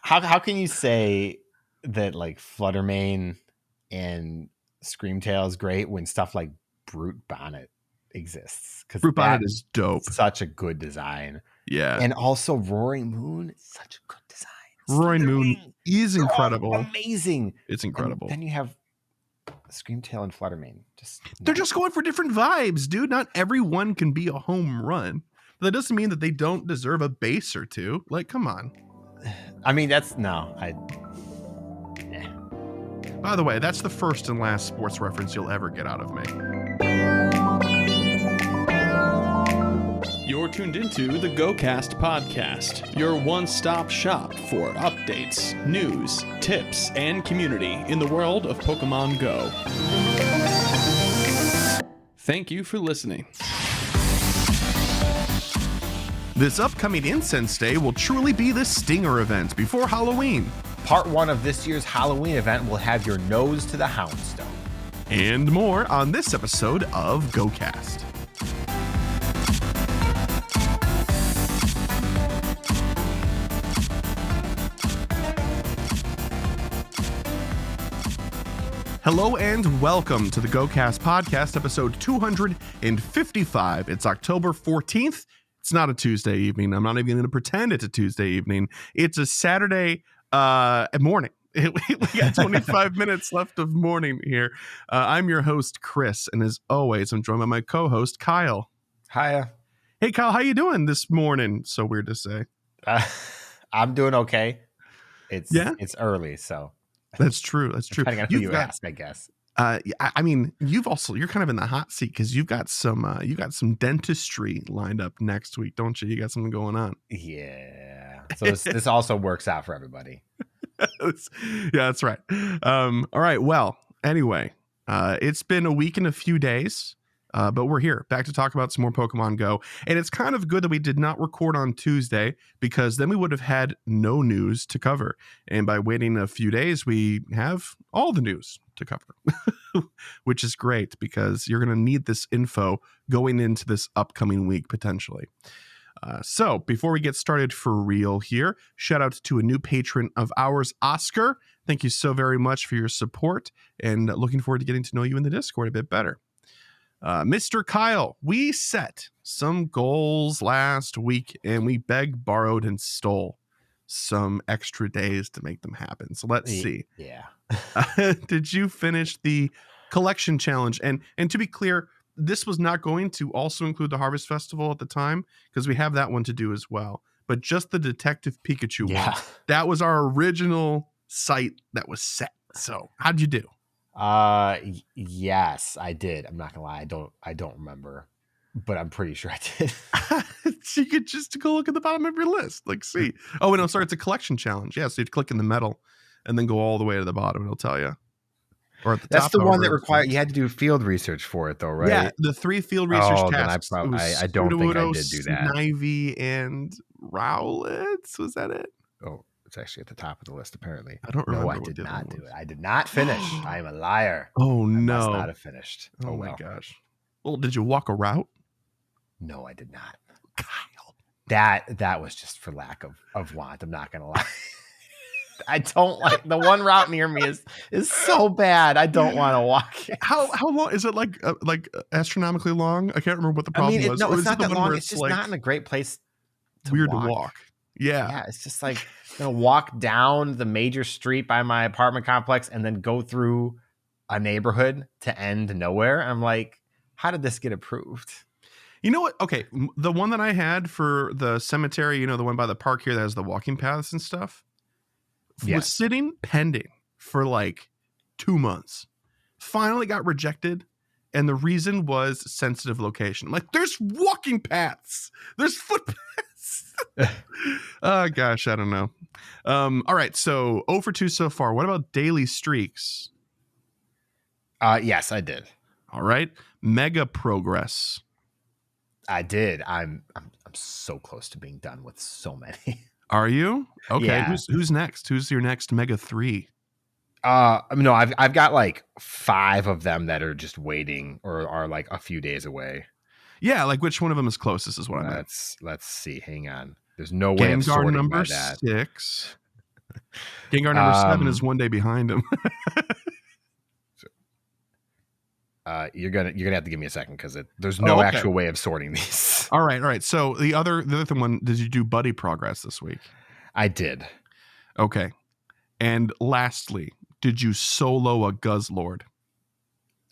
How can you say that like Fluttermane and Screamtail is great when stuff like Brute Bonnet exists? Because Brute Bonnet is dope. Such a good design. Yeah. And also Roaring Moon, such a good design. Roaring Moon is incredible. Amazing. It's incredible. And then you have Screamtail and Fluttermane. They're just going for different vibes, dude. Not everyone can be a home run. But that doesn't mean that they don't deserve a base or two. Like, come on. I mean, By the way, that's the first and last sports reference you'll ever get out of me. You're tuned into the GOCast podcast, your one-stop shop for updates, news, tips, and community in the world of Pokemon Go. Thank you for listening. This upcoming Incense Day will truly be the stinger event before Halloween. Part 1 of this year's Halloween event will have your nose to the Houndstone. And more on this episode of GOCast. Hello and welcome to the GOCast podcast, episode 255. It's October 14th. It's not a Tuesday evening. I'm not even going to pretend it's a Tuesday evening. It's a Saturday morning. We got 25 minutes left of morning here. I'm your host, Chris, and as always, I'm joined by my co-host, Kyle. Hiya. Hey, Kyle, how you doing this morning? So weird to say. I'm doing okay. It's early, so. That's true. That's true. Depending on who you ask, I guess. I mean, you're kind of in the hot seat because you've got some dentistry lined up next week, don't you? You got something going on. Yeah. So this also works out for everybody. Yeah, that's right. All right. Well, anyway, it's been a week and a few days, but we're here back to talk about some more Pokemon Go. And it's kind of good that we did not record on Tuesday because then we would have had no news to cover. And by waiting a few days, we have all the news to cover, which is great because you're going to need this info going into this upcoming week potentially. So before we get started for real here, shout out to a new patron of ours, Oscar. Thank you so very much for your support and looking forward to getting to know you in the Discord a bit better. Mr. Kyle, we set some goals last week and we begged, borrowed, and stole some extra days to make them happen. So let's see. Yeah. Did you finish the collection challenge? And to be clear, this was not going to also include the Harvest Festival at the time because we have that one to do as well. But just the Detective Pikachu one. That was our original site that was set. So how'd you do? Yes, I did. I'm not gonna lie. I don't remember, but I'm pretty sure I did. You could just go look at the bottom of your list. Like, see. Oh, no, sorry. It's a collection challenge. Yeah, so you'd click in the metal and then go all the way to the bottom. It'll tell you. Or at the That's top. the one that required you had to do field research for it, though, right? Yeah, the 3 field research tasks. I don't think I did do that. Snivy and Rowlets. Was that it? Oh, it's actually at the top of the list, apparently. I don't remember. No, I did not do it. I did not finish. I am a liar. Oh, no. I must not have finished. Oh, my gosh. Well, did you walk a route? No, I did not. Kyle. That was just for lack of want. I'm not going to lie. I don't like the one route near me is so bad. I don't want to walk it. How long is it? Like astronomically long? I can't remember what the problem was. No, it's not that long. It's just not in a great place. To walk. Yeah, it's just like gonna walk down the major street by my apartment complex and then go through a neighborhood to end nowhere. I'm like, how did this get approved? You know what? Okay, the one that I had for the cemetery, the one by the park here that has the walking paths and stuff. Was sitting pending for like 2 months. Finally got rejected. And the reason was sensitive location. Like, there's walking paths. There's footpaths. Oh, gosh, I don't know. All right, so 0 for 2 so far. What about daily streaks? Yes, I did. All right. Mega progress. I did. I'm so close to being done with so many. Are you? Okay. Yeah. Who's next? Who's your next Mega 3? No, I've got like 5 of them that are just waiting or are like a few days away. Yeah, like which one of them is closest is what I meant. Let's see. Hang on. There's no way of sorting number by that. 6. Gengar number 7 is one day behind him. You're gonna have to give me a second because there's no actual way of sorting these. All right. So the other one, did you do buddy progress this week? I did. Okay. And lastly, did you solo a Guzzlord?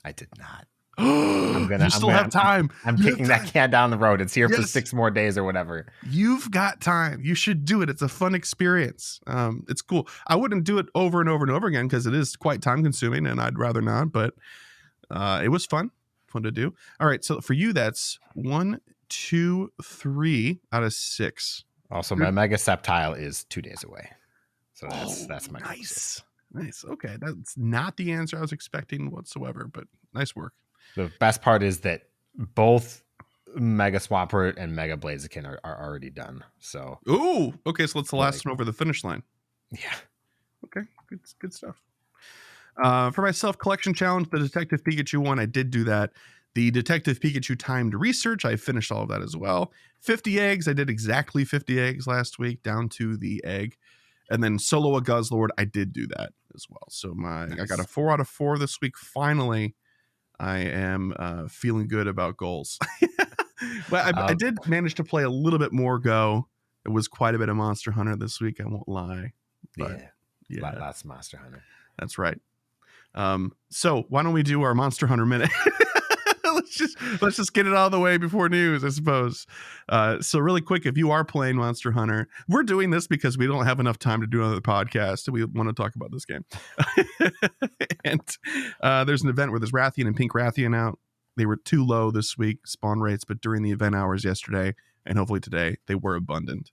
I did not. You still have time. I'm kicking that can down the road. It's here for 6 more days or whatever. You've got time. You should do it. It's a fun experience. It's cool. I wouldn't do it over and over and over again because it is quite time consuming and I'd rather not, but it was fun to do. All right. So for you, that's 1, 2, 3 out of 6. Also, my Mega Sceptile is 2 days away. So that's my nice. Okay. That's not the answer I was expecting whatsoever, but nice work. The best part is that both Mega Swampert and Mega Blaziken are already done. So okay, so it's the last one over the finish line. Yeah. Okay, good stuff. For my self-collection challenge, the Detective Pikachu one, I did do that. The Detective Pikachu timed research, I finished all of that as well. 50 eggs, I did exactly 50 eggs last week, down to the egg. And then solo a Guzzlord, I did do that as well. So I got a 4 out of 4 this week. Finally, I am feeling good about goals. But I did manage to play a little bit more Go. It was quite a bit of Monster Hunter this week, I won't lie. But, yeah. Lots of Monster Hunter. That's right. So why don't we do our Monster Hunter minute? let's just get it out of the way before news, I suppose. So really quick, if you are playing Monster Hunter, we're doing this because we don't have enough time to do another podcast. We want to talk about this game. And there's an event where there's Rathian and Pink Rathian out. They were too low this week, spawn rates, but during the event hours yesterday, and hopefully today, they were abundant.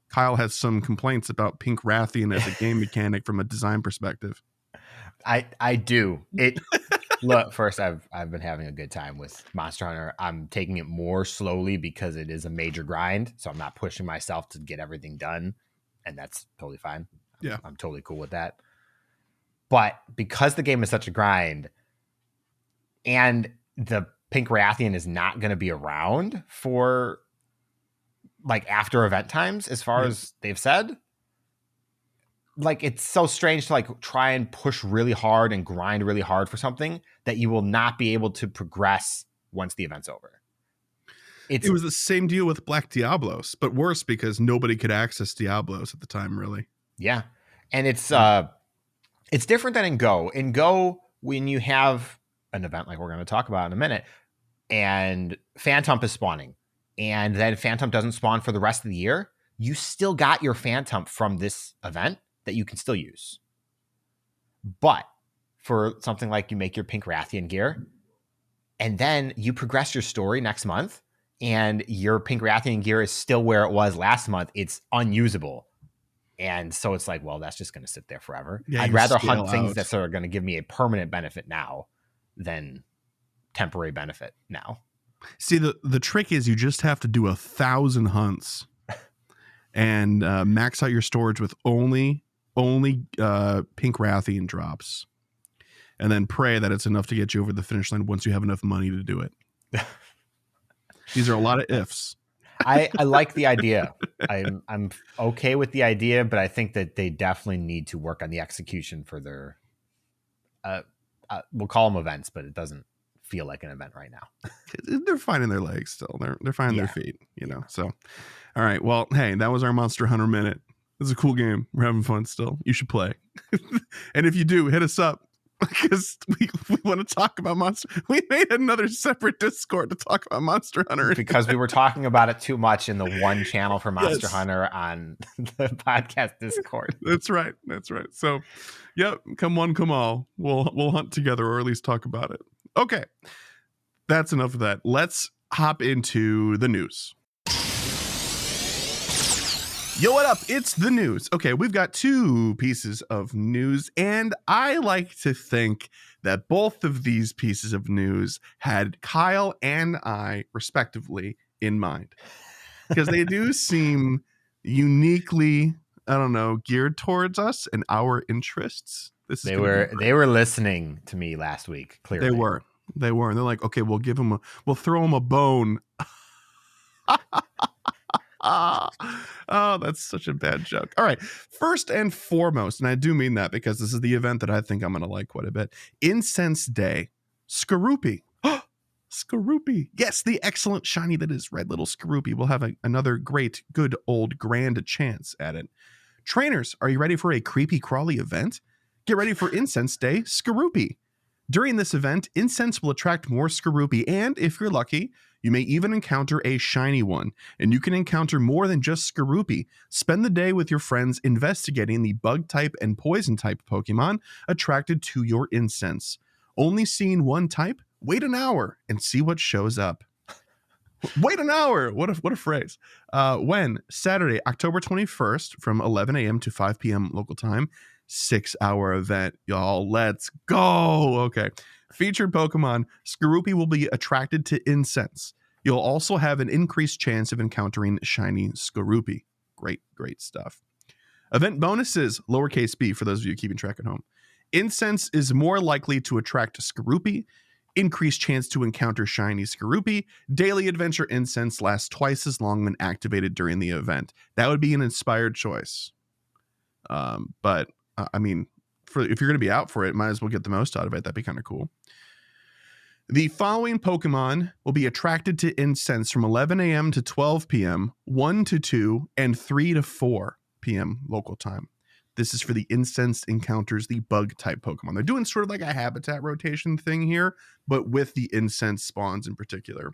Kyle has some complaints about Pink Rathian as a game mechanic from a design perspective. I do. Look, first, I've been having a good time with Monster Hunter. I'm taking it more slowly because it is a major grind, so I'm not pushing myself to get everything done, and that's totally fine. Yeah, I'm totally cool with that. But because the game is such a grind, and the Pink Rathian is not going to be around for like after event times, as far as they've said. Like, it's so strange to like try and push really hard and grind really hard for something that you will not be able to progress once the event's over. It was the same deal with Black Diablos, but worse because nobody could access Diablos at the time, really. Yeah. And it's different than in Go. In Go, when you have an event like we're going to talk about in a minute, and Phantom is spawning, and then Phantom doesn't spawn for the rest of the year, you still got your Phantom from this event that you can still use. But for something like you make your Pink Rathian gear, and then you progress your story next month, and your Pink Rathian gear is still where it was last month, it's unusable. And so it's like, well, that's just going to sit there forever. Yeah, I'd rather hunt things that are going to give me a permanent benefit now than temporary benefit now. See, the trick is you just have to do 1,000 hunts and max out your storage with only Pink Rathian drops, and then pray that it's enough to get you over the finish line once you have enough money to do it. These are a lot of ifs. I like the idea. I'm okay with the idea, but I think that they definitely need to work on the execution for their we'll call them events, but it doesn't feel like an event right now. They're finding their legs still. They're finding their feet, so all right, well, hey, that was our Monster Hunter minute. It's a cool game. We're having fun still. You should play. And if you do, hit us up because we want to talk about Monster. We made another separate Discord to talk about Monster Hunter because we were talking about it too much in the one channel for Monster Hunter on the podcast Discord. That's right. So, yep, come one, come all. We'll hunt together, or at least talk about it. Okay, that's enough of that. Let's hop into the news. Yo, what up? It's the news. Okay, we've got 2 pieces of news, and I like to think that both of these pieces of news had Kyle and I, respectively, in mind. Because they do seem uniquely, I don't know, geared towards us and our interests. They were listening to me last week, clearly. They were. And they're like, okay, we'll throw them a bone. Oh, that's such a bad joke. All right. First and foremost, and I do mean that because this is the event that I think I'm going to like quite a bit. Incense Day. Skorupi. Skorupi. Yes, the excellent shiny that is red little Skorupi will have another great, good old grand chance at it. Trainers, are you ready for a creepy crawly event? Get ready for Incense Day Skorupi. During this event, Incense will attract more Skorupi, and if you're lucky, you may even encounter a shiny one, and you can encounter more than just Skorupi. Spend the day with your friends investigating the bug-type and poison-type Pokemon attracted to your Incense. Only seeing one type? Wait an hour and see what shows up. Wait an hour! What a phrase. When? Saturday, October 21st from 11 a.m. to 5 p.m. local time. 6-hour event, y'all. Let's go. Okay. Featured Pokemon, Skorupi will be attracted to Incense. You'll also have an increased chance of encountering shiny Skorupi. Great stuff. Event bonuses, lowercase b for those of you keeping track at home. Incense is more likely to attract Skorupi. Increased chance to encounter shiny Skorupi. Daily adventure Incense lasts twice as long when activated during the event. That would be an inspired choice. But I mean, if you're going to be out for it, might as well get the most out of it. That'd be kind of cool. The following Pokemon will be attracted to Incense from 11 a.m. to 12 p.m., 1 to 2, and 3 to 4 p.m. local time. This is for the Incense encounters the bug-type Pokemon. They're doing sort of like a habitat rotation thing here, but with the Incense spawns in particular.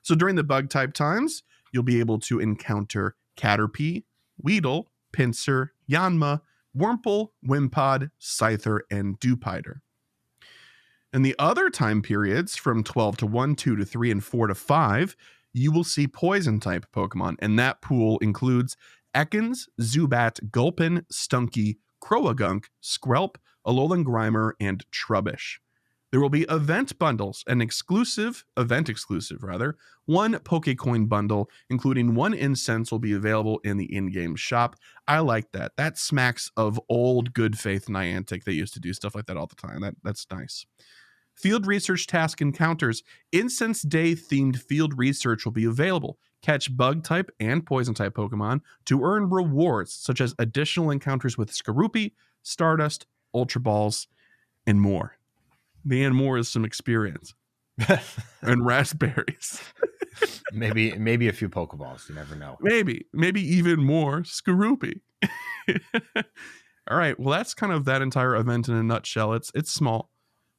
So during the bug-type times, you'll be able to encounter Caterpie, Weedle, Pinsir, Yanma, Wurmple, Wimpod, Scyther, and Dewpider. In the other time periods, from 12 to 1, 2 to 3, and 4 to 5, you will see Poison-type Pokemon, and that pool includes Ekans, Zubat, Gulpin, Stunky, Croagunk, Skrelp, Alolan Grimer, and Trubbish. There will be event bundles, one Pokecoin bundle, including one Incense will be available in the in-game shop. I like that. That smacks of old good faith Niantic. They used to do stuff like that all the time. That's nice. Field research task encounters. Incense Day themed field research will be available. Catch bug type and poison type Pokemon to earn rewards such as additional encounters with Skorupi, Stardust, Ultra Balls, and more. The and more is some experience. And raspberries. maybe a few Pokeballs. You never know. Maybe even more Skorupi. All right. Well, that's kind of that entire event in a nutshell. It's small,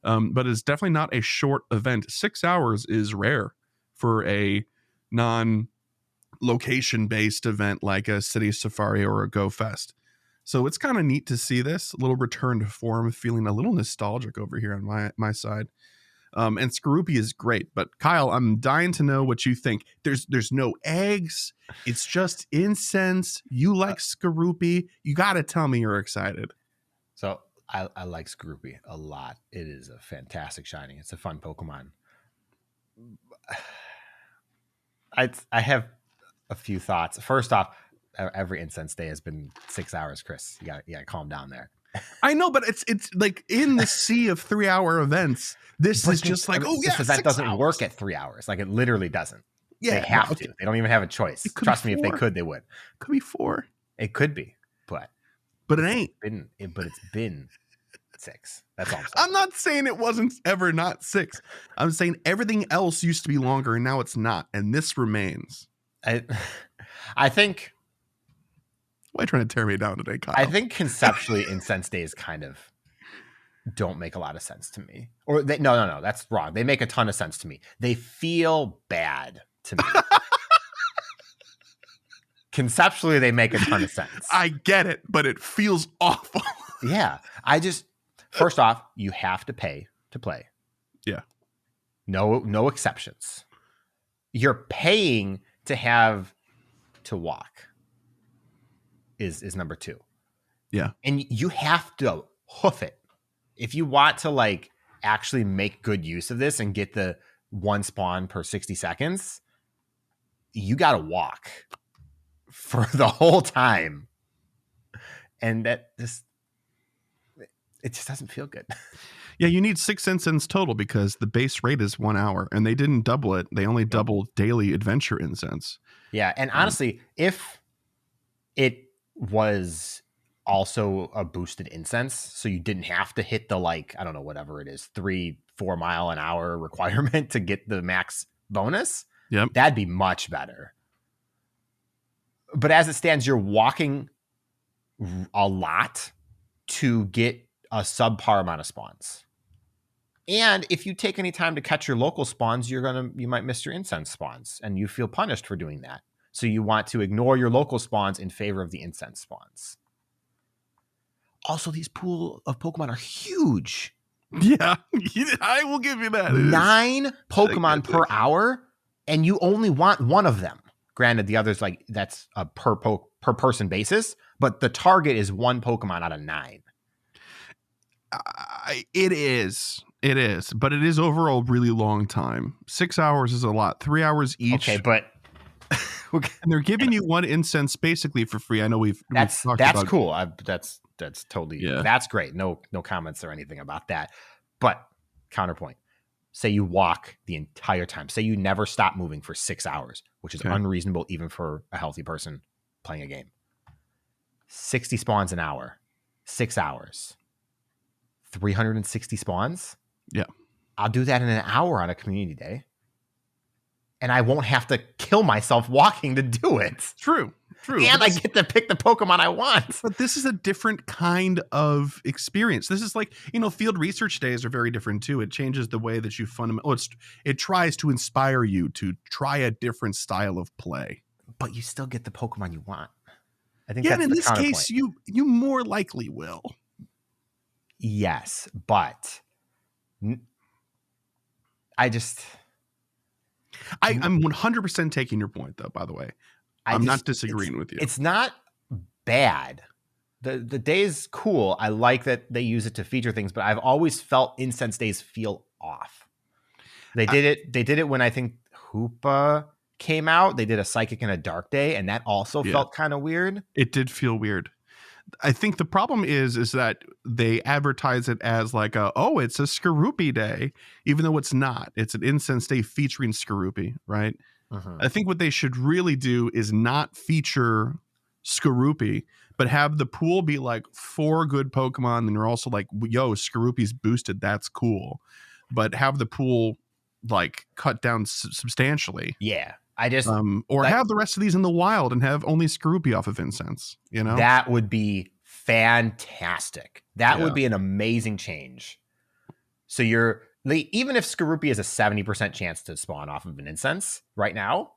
but it's definitely not a short event. 6 hours is rare for a non-location-based event like a City Safari or a GoFest. So it's kind of neat to see this. A little return to form, feeling a little nostalgic over here on my side. And Skorupi is great. But Kyle, I'm dying to know what you think. There's no eggs. It's just Incense. You like Skorupi. You got to tell me you're excited. So I like Skorupi a lot. It is a fantastic shiny. It's a fun Pokemon. I have a few thoughts. First off, every Incense Day has been 6 hours, Chris. You gotta calm down there. I know, but it's like in the sea of 3-hour events. This is just like, this event doesn't work at 3 hours. Like it literally doesn't. Yeah, they have to. They don't even have a choice. Trust me, if they could, they would. It could be 4. It could be, but it ain't. But it's been 6. That's all. I'm not saying it wasn't ever not 6. I'm saying everything else used to be longer and now it's not, and this remains. I think. Why are you trying to tear me down today, Kyle? I think conceptually, Incense Days kind of don't make a lot of sense to me. Or no, that's wrong. They make a ton of sense to me. They feel bad to me. Conceptually, they make a ton of sense. I get it, but it feels awful. Yeah. First off, you have to pay to play. Yeah. No exceptions. You're paying to have to walk. Is number 2. Yeah. And you have to hoof it. If you want to like actually make good use of this and get the one spawn per 60 seconds, you got to walk for the whole time. And it just doesn't feel good. Yeah, you need 6 incense total because the base rate is 1 hour, and they didn't double it. They only doubled daily adventure incense. Yeah, and honestly, if it was also a boosted incense, so you didn't have to hit the, like, I don't know, whatever it is, 3-4 mile an hour requirement to get the max bonus, Yep. that'd be much better. But as it stands, you're walking a lot to get a subpar amount of spawns. And if you take any time to catch your local spawns, you might miss your incense spawns, and you feel punished for doing that. So you want to ignore your local spawns in favor of the incense spawns. Also, these pool of Pokemon are huge. Yeah, I will give you that. 9 Pokemon per hour, and you only want one of them. Granted, the others, like, that's a per person basis, but the target is 1 Pokemon out of 9. It is, but it is overall really long time. 6 hours is a lot. 3 hours each. Okay, but and they're giving you 1 incense basically for free. I know that's cool. That's totally that's great. No comments or anything about that. But counterpoint: say you walk the entire time. Say you never stop moving for 6 hours, which is unreasonable even for a healthy person playing a game. 60 spawns an hour, 6 hours. 360 spawns. Yeah. I'll do that in an hour on a community day. And I won't have to kill myself walking to do it. True. And I get to pick the Pokemon I want. But this is a different kind of experience. This is like, field research days are very different too. It changes the way that you it tries to inspire you to try a different style of play. But you still get the Pokemon you want. I think in this case, you more likely will. Yes, but I'm 100% taking your point, though, by the way. I'm not disagreeing with you. It's not bad. The day's cool. I like that they use it to feature things, but I've always felt incense days feel off. They did it when I think Hoopa came out. They did a psychic and a dark day, and that also felt kind of weird. It did feel weird. I think the problem is that they advertise it as like it's a Skorupi day, even though it's not. It's an incense day featuring Skorupi, right? Uh-huh. I think what they should really do is not feature Skorupi, but have the pool be like 4 good Pokemon, and you're also like, yo, Skorupi's boosted, that's cool. But have the pool like cut down substantially. Yeah. Have the rest of these in the wild and have only Skorupi off of incense, That would be fantastic. That would be an amazing change. So even if Skorupi is a 70% chance to spawn off of an incense right now,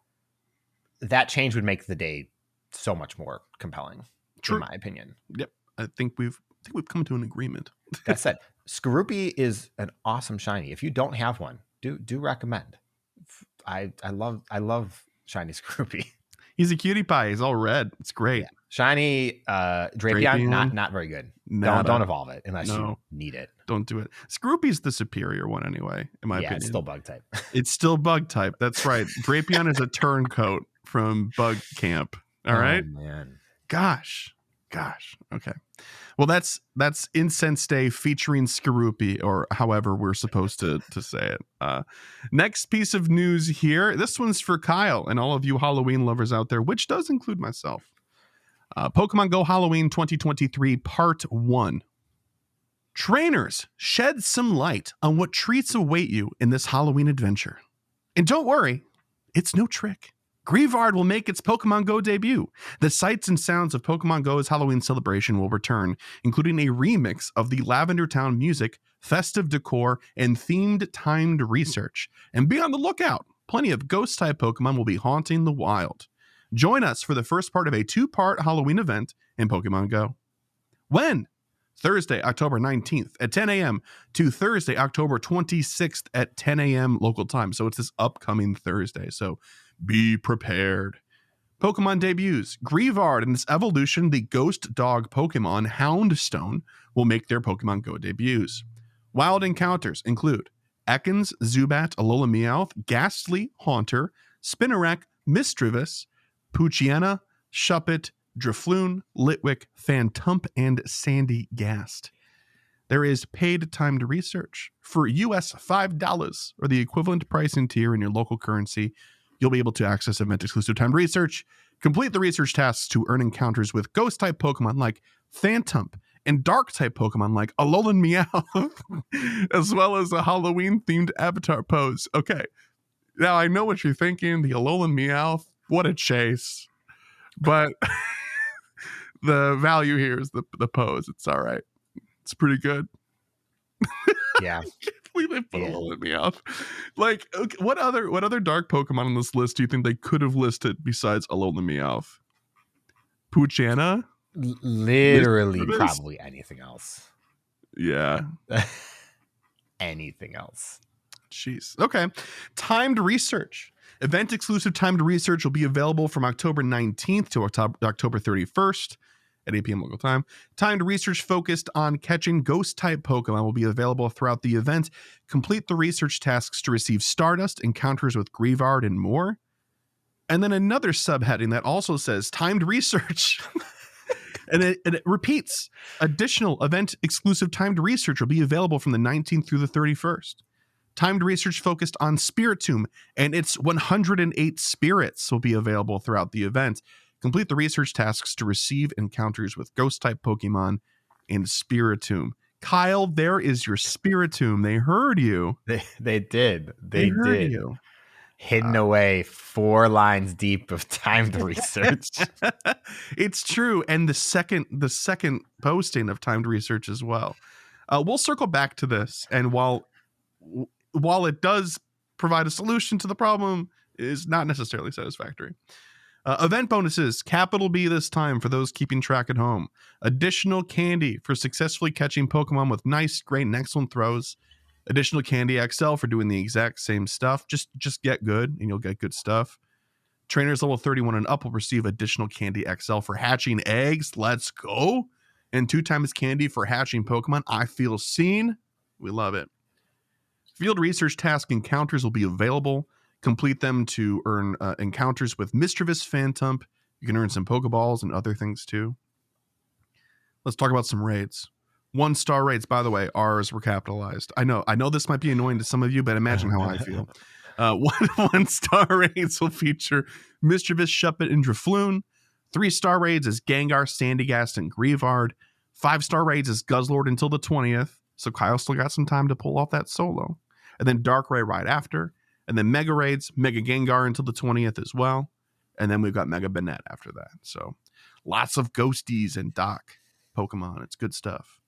that change would make the day so much more compelling, in my opinion. Yep. I think we've come to an agreement. That said, Skorupi is an awesome shiny. If you don't have one, do recommend. I love shiny Skorupi. He's a cutie pie. He's all red. It's great. Yeah. Shiny Drapion, not very good. Don't evolve it unless you need it. Don't do it. Skorupi's the superior one anyway, in my opinion. It's still bug type. It's still bug type. That's right. Drapion is a turncoat from Bug Camp. All right. Man. Gosh. Okay. Well, that's Incense Day featuring Skorupi, or however we're supposed to say it. Next piece of news here. This one's for Kyle and all of you Halloween lovers out there, which does include myself. Pokemon Go Halloween 2023 Part 1. Trainers, shed some light on what treats await you in this Halloween adventure. And don't worry, it's no trick. Greavard will make its Pokemon Go debut. The sights and sounds of Pokemon Go's Halloween celebration will return, including a remix of the Lavender Town music, festive decor, and themed timed research. And be on the lookout. Plenty of ghost-type Pokemon will be haunting the wild. Join us for the first part of a 2-part Halloween event in Pokemon Go. When? Thursday, October 19th at 10 a.m. to Thursday, October 26th at 10 a.m. local time. So it's this upcoming Thursday. So be prepared. Pokemon debuts. Greavard and its evolution, the Ghost Dog Pokemon Houndstone, will make their Pokemon Go debuts. Wild encounters include Ekans, Zubat, Alola Meowth, Ghastly, Haunter, Spinarak, Misdreavus, Poochyena, Shuppet, Drifloon, Litwick, Phantump, and Sandy Gast. there is paid timed research for US $5 or the equivalent pricing tier in your local currency. You'll be able to access event-exclusive timed research, complete the research tasks to earn encounters with ghost-type Pokemon like Phantump and Dark-type Pokemon like Alolan Meowth, as well as a Halloween-themed avatar pose. Okay, now I know what you're thinking. The Alolan Meowth, what a chase. But the value here is the pose. It's all right. It's pretty good. Yeah. I can't believe they put Alolan Meowth. Like, okay, what other dark Pokemon on this list do you think they could have listed besides Alolan Meowth? Poochyena? Literally, probably anything else. Yeah. Anything else. Jeez. Okay. Timed research. Event exclusive timed research will be available from October 19th to October 31st at 8 p.m. local time. Timed research focused on catching ghost-type Pokemon will be available throughout the event. Complete the research tasks to receive Stardust, encounters with Grievard, and more. And then another subheading that also says timed research. and it repeats. Additional event-exclusive timed research will be available from the 19th through the 31st. Timed research focused on Spiritomb and its 108 spirits will be available throughout the event. Complete the research tasks to receive encounters with ghost-type Pokemon and Spiritomb. Kyle, there is your Spiritomb. They heard you. They did. They heard did. you. Hidden away 4 lines deep of timed research. It's true. And the second posting of timed research as well. We'll circle back to this. And while it does provide a solution to the problem, it is not necessarily satisfactory. Event bonuses, capital B this time for those keeping track at home. Additional candy for successfully catching Pokemon with nice, great, and excellent throws. Additional candy XL for doing the exact same stuff. Just get good and you'll get good stuff. Trainers level 31 and up will receive additional candy XL for hatching eggs. Let's go. And 2 times candy for hatching Pokemon. I feel seen. We love it. Field research task encounters will be available. Complete them to earn encounters with Mischievous Phantump. You can earn some Pokeballs and other things too. Let's talk about some raids. 1-star raids, by the way, ours were capitalized. I know this might be annoying to some of you, but imagine how I feel. 1-star raids will feature Mischievous, Shuppet, and Drifloon. 3-star raids is Gengar, Sandygast, and Grievard. 5-star raids is Guzzlord until the 20th. So Kyle still got some time to pull off that solo. And then Darkrai right after. And then Mega Raids, Mega Gengar until the 20th as well. And then we've got Mega Banette after that. So lots of Ghosties and Doc Pokemon. It's good stuff.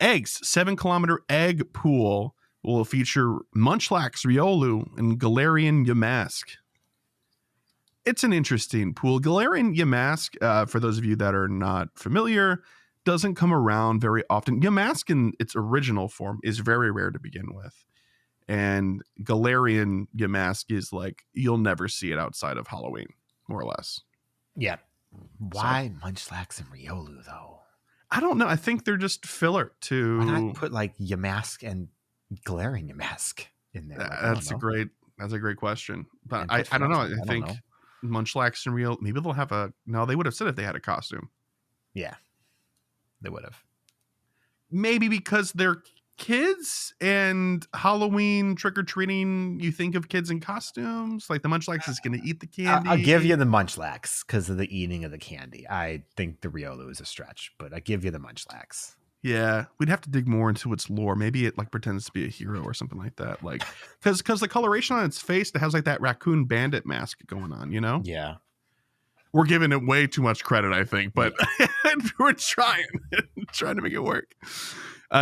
Eggs, 7-kilometer egg pool will feature Munchlax, Riolu, and Galarian Yamask. It's an interesting pool. Galarian Yamask, for those of you that are not familiar, doesn't come around very often. Yamask in its original form is very rare to begin with. And Galarian Yamask is like, you'll never see it outside of Halloween, more or less. Yeah. Why Munchlax and Riolu, though? I don't know. I think they're just filler to... Why not put like Yamask and Galarian Yamask in there? That's a great question. But I don't know. I think Munchlax and Riolu, maybe they'll have a... No, they would have said if they had a costume. Yeah. They would have. Maybe because they're kids and Halloween trick-or-treating, you think of kids in costumes. Like the Munchlax is going to eat the candy. I'll give you the Munchlax because of the eating of the candy. I think the Riolu is a stretch, but I give you the Munchlax. Yeah, we'd have to dig more into its lore. Maybe it like pretends to be a hero or something like that. Like, because the coloration on its face, it has like that raccoon bandit mask going on, you know? Yeah. We're giving it way too much credit, I think, but we're trying to make it work.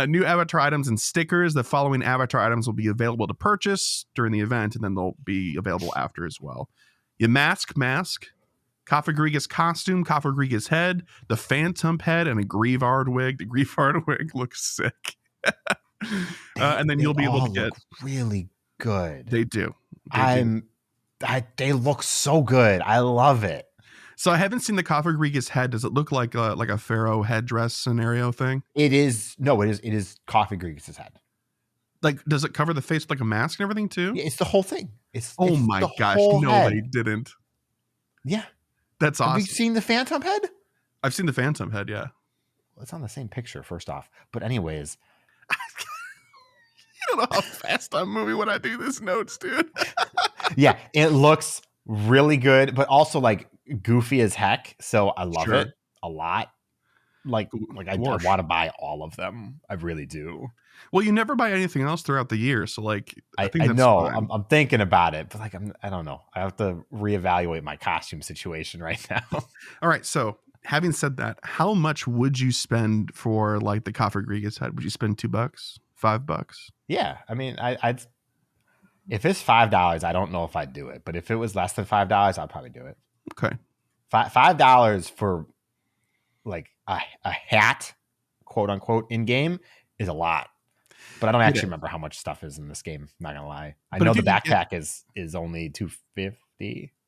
New avatar items and stickers. The following avatar items will be available to purchase during the event, and then they'll be available after as well. Yamask mask, Kafagriga's costume, Kafagriga's head, the Phantump head, and a Grievard wig. The Grievard wig looks sick. And then you'll be able to get really good. They do. They look so good. I love it. So I haven't seen the Kafagriga's head. Does it look like a pharaoh headdress scenario thing? It is Kafagriga's head. Like, does it cover the face with like a mask and everything too? Yeah, it's the whole thing. It's my gosh, no, head. they didn't. Yeah, that's awesome. Have you seen the Phantump head? I've seen the Phantump head. Yeah. it's on the same picture, first off. But anyways, You don't know how fast I'm moving when I do this notes, dude. yeah, it looks really good, but also like goofy as heck. So I love Sure. it a lot. Like I want to buy all of them. I really do. Well, you never buy anything else throughout the year, so like I think I that's know fine. I'm thinking about it, but like I don't know. I have to reevaluate my costume situation right now. All right, so having said that, how much would you spend for like the Coffee Rodriguez head? Would you spend $2, $5? Yeah, I mean, I'd if it's $5, I don't know if I'd do it, but if it was less than $5, I'd probably do it. Okay, $5 for like a hat, quote unquote, in game is a lot. But I don't actually remember how much stuff is in this game. I'm not gonna lie. I know the backpack is only $250.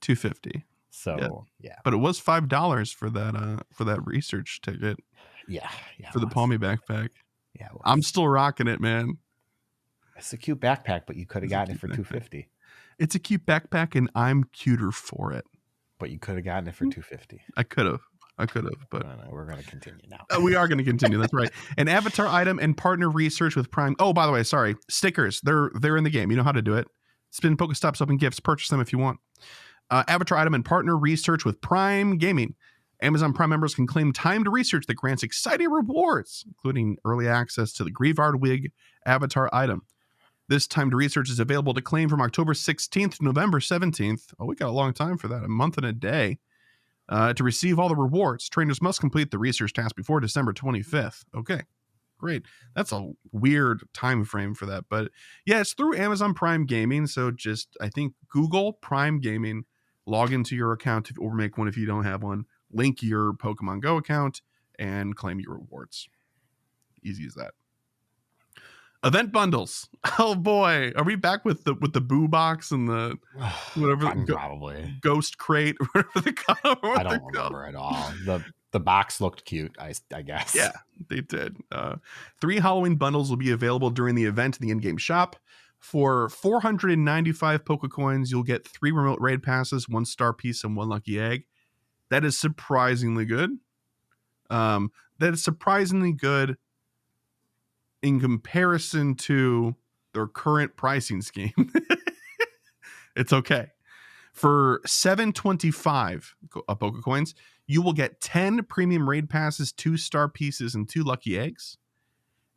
$250. So yeah. But it was $5 for that research ticket. Yeah. For the Palmy backpack. Yeah. I'm still rocking it, man. It's a cute backpack, but you could have gotten it for $250. It's a cute backpack, and I'm cuter for it. But you could have gotten it for $250. I could have, but no, we're going to continue now. We are going to continue. That's right. An avatar item and partner research with Prime. Oh, by the way, sorry, stickers. They're in the game. You know how to do it. Spin Pokestops, open gifts, purchase them if you want. Avatar item and partner research with Prime Gaming. Amazon Prime members can claim timed research that grants exciting rewards, including early access to the Grievard Wig avatar item. This timed research is available to claim from October 16th to November 17th. Oh, we got a long time for that, a month and a day. To receive all the rewards, trainers must complete the research task before December 25th. Okay, great. That's a weird time frame for that. But yeah, it's through Amazon Prime Gaming. So just, I think, Google Prime Gaming, log into your account or make one if you don't have one, link your Pokemon Go account, and claim your rewards. Easy as that. Event bundles. Oh boy, are we back with the boo box and the whatever? Probably ghost crate. Whatever they call it. I don't remember at all. The box looked cute. I guess. Yeah, they did. 3 Halloween bundles will be available during the event in the in-game shop. For 495 Pokecoins, you'll get 3 remote raid passes, 1 star piece, and 1 lucky egg. That is surprisingly good. In comparison to their current pricing scheme. It's okay. For 725 Pokecoins, you will get 10 premium raid passes, 2 star pieces, and 2 lucky eggs.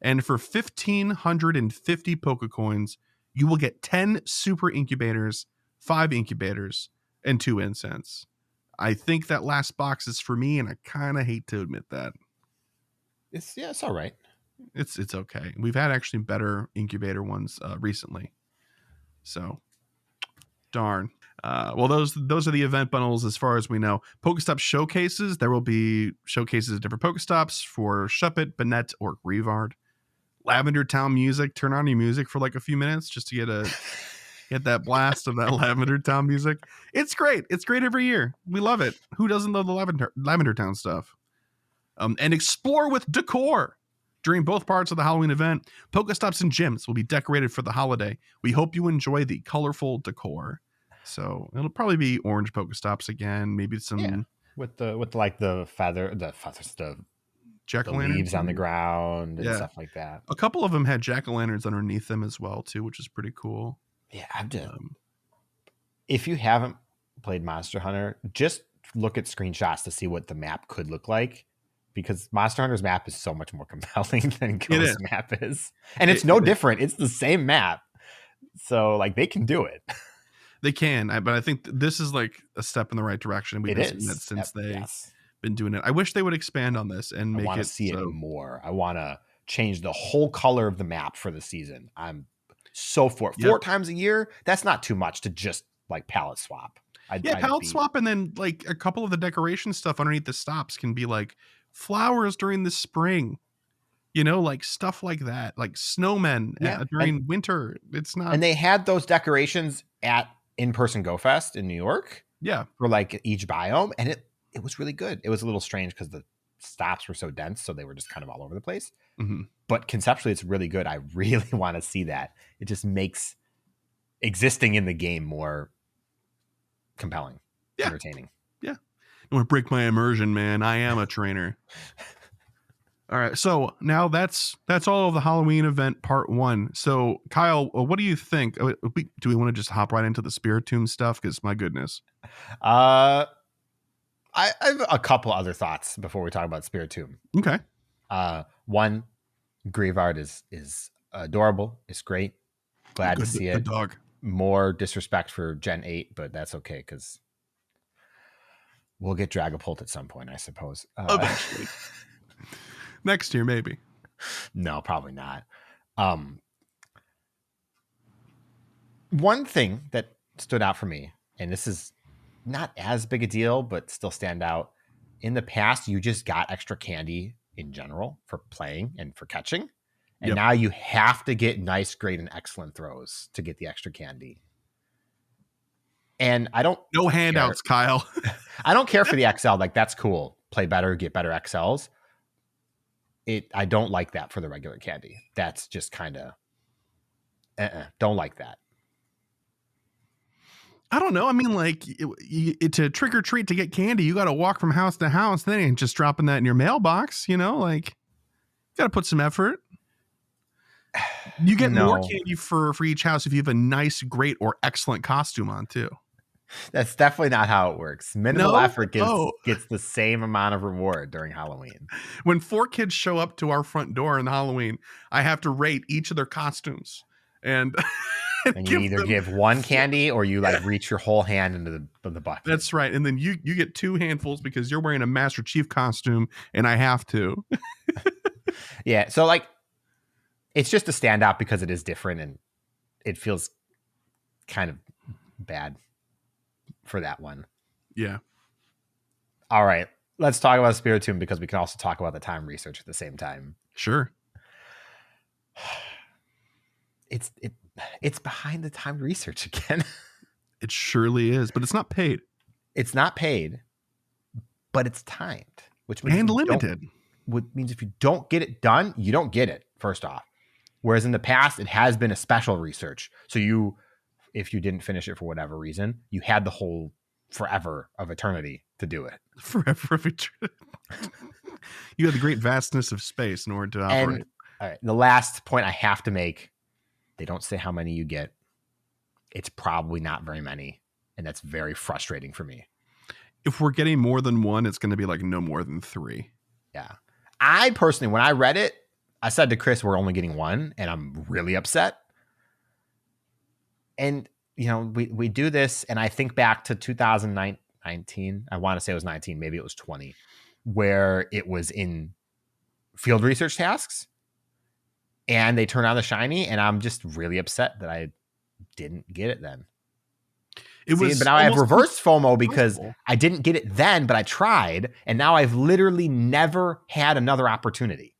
And for 1,550 Pokecoins, you will get 10 super incubators, 5 incubators, and 2 incense. I think that last box is for me, and I kind of hate to admit that. It's all right. It's okay. We've had actually better incubator ones recently. So, darn. Well, those are the event bundles as far as we know. Pokestop showcases. There will be showcases of different Pokestops for Shuppet, Banette, or Grievard. Lavender Town music. Turn on your music for like a few minutes just to get that blast of that Lavender Town music. It's great. It's great every year. We love it. Who doesn't love the Lavender Town stuff? And explore with decor. During both parts of the Halloween event, Pokestops and gyms will be decorated for the holiday. We hope you enjoy the colorful decor. So it'll probably be orange Pokestops again, maybe some with the feathers, the leaves on the ground and stuff like that. A couple of them had jack-o'-lanterns underneath them as well too, which is pretty cool. Yeah, if you haven't played Monster Hunter, just look at screenshots to see what the map could look like. Because Monster Hunter's map is so much more compelling than Go's map is. And it's no different. It's the same map. So, like, they can do it. They can. But I think this is, like, a step in the right direction. We've been seeing that since they've been doing it. I wish they would expand on this and make it. I want to see it more. I want to change the whole color of the map for the season. I'm so for it. 4 times a year, that's not too much to just, like, palette swap. Palette swap. And then, like, a couple of the decoration stuff underneath the stops can be, like, flowers during the spring, like stuff like that, like snowmen during winter. It's not. And they had those decorations at in-person GoFest in New York. Yeah. For like each biome. And it was really good. It was a little strange because the stops were so dense. So they were just kind of all over the place. Mm-hmm. But conceptually, it's really good. I really want to see that. It just makes existing in the game more compelling, entertaining. Yeah. Don't want to break my immersion, man. I am a trainer. All right. So now that's all of the Halloween event part 1. So Kyle, what do you think? Do we want to just hop right into the Spirit Tomb stuff? Because my goodness. I have a couple other thoughts before we talk about Spirit Tomb. Okay. One, Grieve art is adorable. It's great. Glad to see it. Good dog. More disrespect for Gen 8, but that's okay because we'll get Dragapult at some point, I suppose. Eventually. Next year, maybe. No, probably not. One thing that stood out for me, and this is not as big a deal, but still stand out. In the past, you just got extra candy in general for playing and for catching. And now you have to get nice, great, and excellent throws to get the extra candy. And I don't... No handouts, Kyle. I don't care for the XL. Like, that's cool. Play better, get better XLs. I don't like that for the regular candy. That's just kind of... don't like that. I don't know. I mean, like, to trick or treat to get candy, you got to walk from house to house. Then ain't just dropping that in your mailbox, you know? Like, you got to put some effort. You get more candy for each house if you have a nice, great, or excellent costume on, too. That's definitely not how it works. Minimal effort gets the same amount of reward during Halloween. When 4 kids show up to our front door in Halloween, I have to rate each of their costumes. And you either give one candy or you like reach your whole hand into the bucket. That's right. And then you get 2 handfuls because you're wearing a Master Chief costume and I have to. Yeah. So like, it's just a standout because it is different and it feels kind of bad for that one. Yeah. All right. Let's talk about Spirit Tomb because we can also talk about the time research at the same time. Sure. It's behind the time research again. It surely is, but it's not paid. It's not paid, but it's timed, which means and limited. Which means if you don't get it done, you don't get it, first off. Whereas in the past, it has been a special research. So if you didn't finish it for whatever reason, you had the whole forever of eternity to do it. Forever of eternity. You had the great vastness of space in order to operate. All right. The last point I have to make, they don't say how many you get. It's probably not very many. And that's very frustrating for me. If we're getting more than 1, it's going to be like no more than 3. Yeah. I personally, when I read it, I said to Chris, we're only getting 1, and I'm really upset. And, you know, we do this, and I think back to 2019. I want to say it was 19, maybe it was 20, where it was in field research tasks, and they turn on the shiny, and I'm just really upset that I didn't get it then. But now I have reverse FOMO because I didn't get it then, but I tried, and now I've literally never had another opportunity.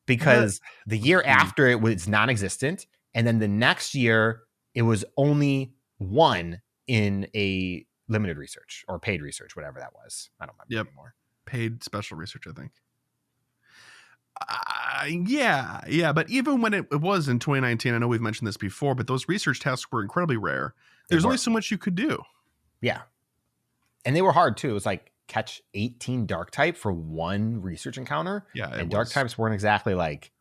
Because the year after it was non-existent, and then the next year it was only 1 in a limited research or paid research, whatever that was. I don't remember anymore. Paid special research, I think. Yeah. But even when it was in 2019, I know we've mentioned this before, but those research tasks were incredibly rare. There's only so much you could do. Yeah. And they were hard too. It was like catch 18 dark type for 1 research encounter. Yeah. And dark types weren't exactly like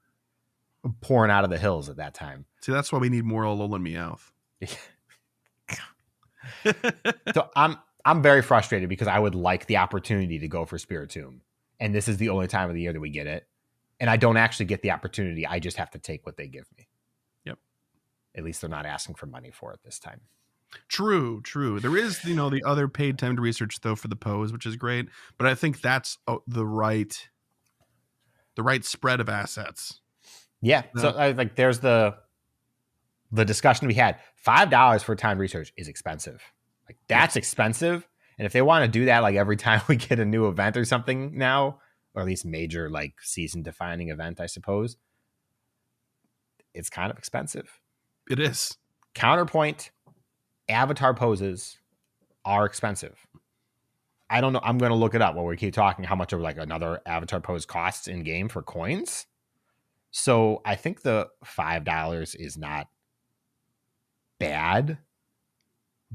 pouring out of the hills at that time. See, that's why we need more Alolan Meowth. So I'm very frustrated because I would like the opportunity to go for Spirit Tomb. And this is the only time of the year that we get it. And I don't actually get the opportunity. I just have to take what they give me. Yep. At least they're not asking for money for it this time. True. There is, the other paid timed research though for the pose, which is great. But I think that's the right spread of assets. Yeah. So like there's the discussion we had. $5 for timed research is expensive. Like that's expensive. And if they want to do that, like every time we get a new event or something now, or at least major like season defining event, I suppose, it's kind of expensive. It is. Counterpoint, avatar poses are expensive. I don't know. I'm going to look it up while we keep talking how much of like another avatar pose costs in game for coins. So I think the $5 is not bad,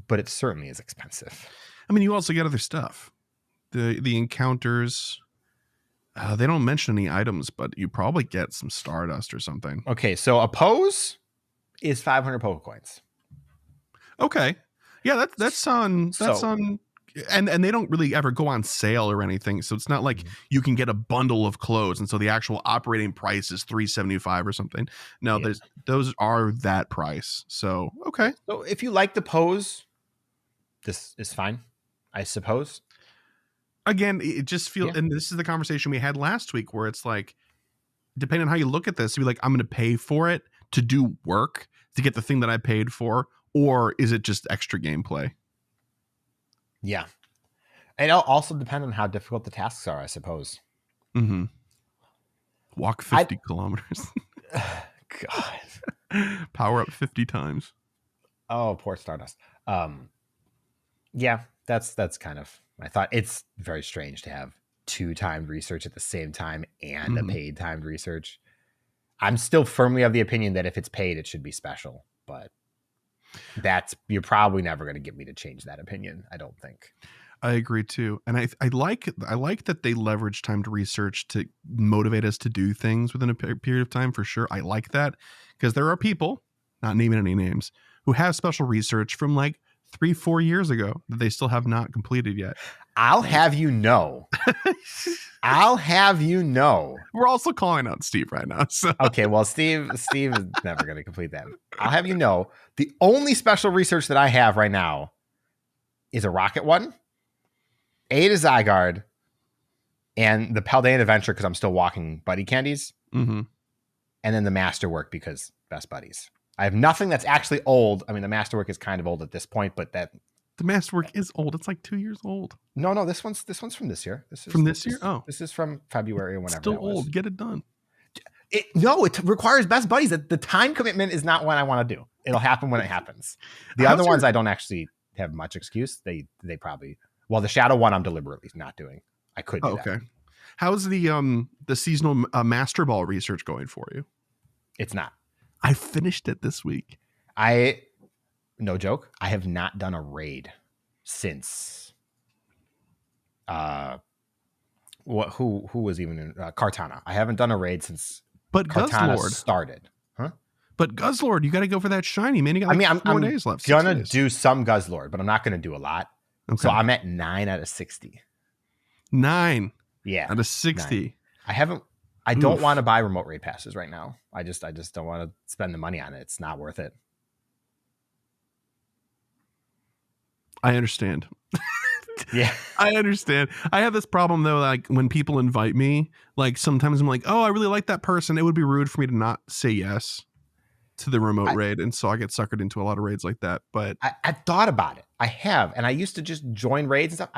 but it certainly is expensive. I mean, you also get other stuff. The encounters, They don't mention any items, but you probably get some Stardust or something. Okay, so a pose is 500 Pokecoins. Okay. Yeah, that's on and they don't really ever go on sale or anything. So it's not like you can get a bundle of clothes and so the actual operating price is $375 or something. No, those are that price. So okay. So if you like the pose, this is fine, I suppose. Again, it just feels, and this is the conversation we had last week where it's like, depending on how you look at this, you'd be like, I'm going to pay for it to do work to get the thing that I paid for, or is it just extra gameplay? Yeah. And it'll also depend on how difficult the tasks are, I suppose. Mm-hmm. Walk 50 kilometers. God. Power up 50 times. Oh, poor Stardust. Yeah, that's kind of my thought. It's very strange to have 2 timed research at the same time and a paid timed research. I'm still firmly of the opinion that if it's paid, it should be special, but you're probably never going to get me to change that opinion, I don't think. I agree too. And I like that they leverage timed research to motivate us to do things within a period of time, for sure. I like that because there are people, not naming any names, who have special research from like 3-4 years ago that they still have not completed yet. I'll have you know. We're also calling out Steve right now. So. Okay, well, Steve is never going to complete that. I'll have you know, the only special research that I have right now is a Rocket one, a to Zygarde, and the Paldean Adventure because I'm still walking Buddy Candies, and then the Masterwork because best buddies. I have nothing that's actually old. I mean, the Masterwork is kind of old at this point, but the Masterwork is old. It's like 2 years old. No, this one's from this year. This is from this year. Oh, this is from February or whenever. Still old. Get it done. It requires best buddies. The time commitment is not what I want to do. It'll happen when it happens. The other ones I don't actually have much excuse. They probably, well, the Shadow one I'm deliberately not doing. I could do that. How's the seasonal Master Ball research going for you? It's not. I finished it this week. No joke, I have not done a raid since who was even in Kartana. I haven't done a raid since Kartana started. Huh? But Guzzlord, you got to go for that shiny, man. You got I'm 4 days left. Gonna do some Guzzlord, but I'm not gonna do a lot. Okay. So I'm at 9 out of 60. 9 out of 60. 9. I don't want to buy remote raid passes right now. I just don't want to spend the money on it. It's not worth it. I understand. Yeah, I understand. I have this problem though, like when people invite me, like sometimes I'm like, oh, I really like that person. It would be rude for me to not say yes to the remote raid. And so I get suckered into a lot of raids like that. But I thought about it. I have. And I used to just join raids and stuff.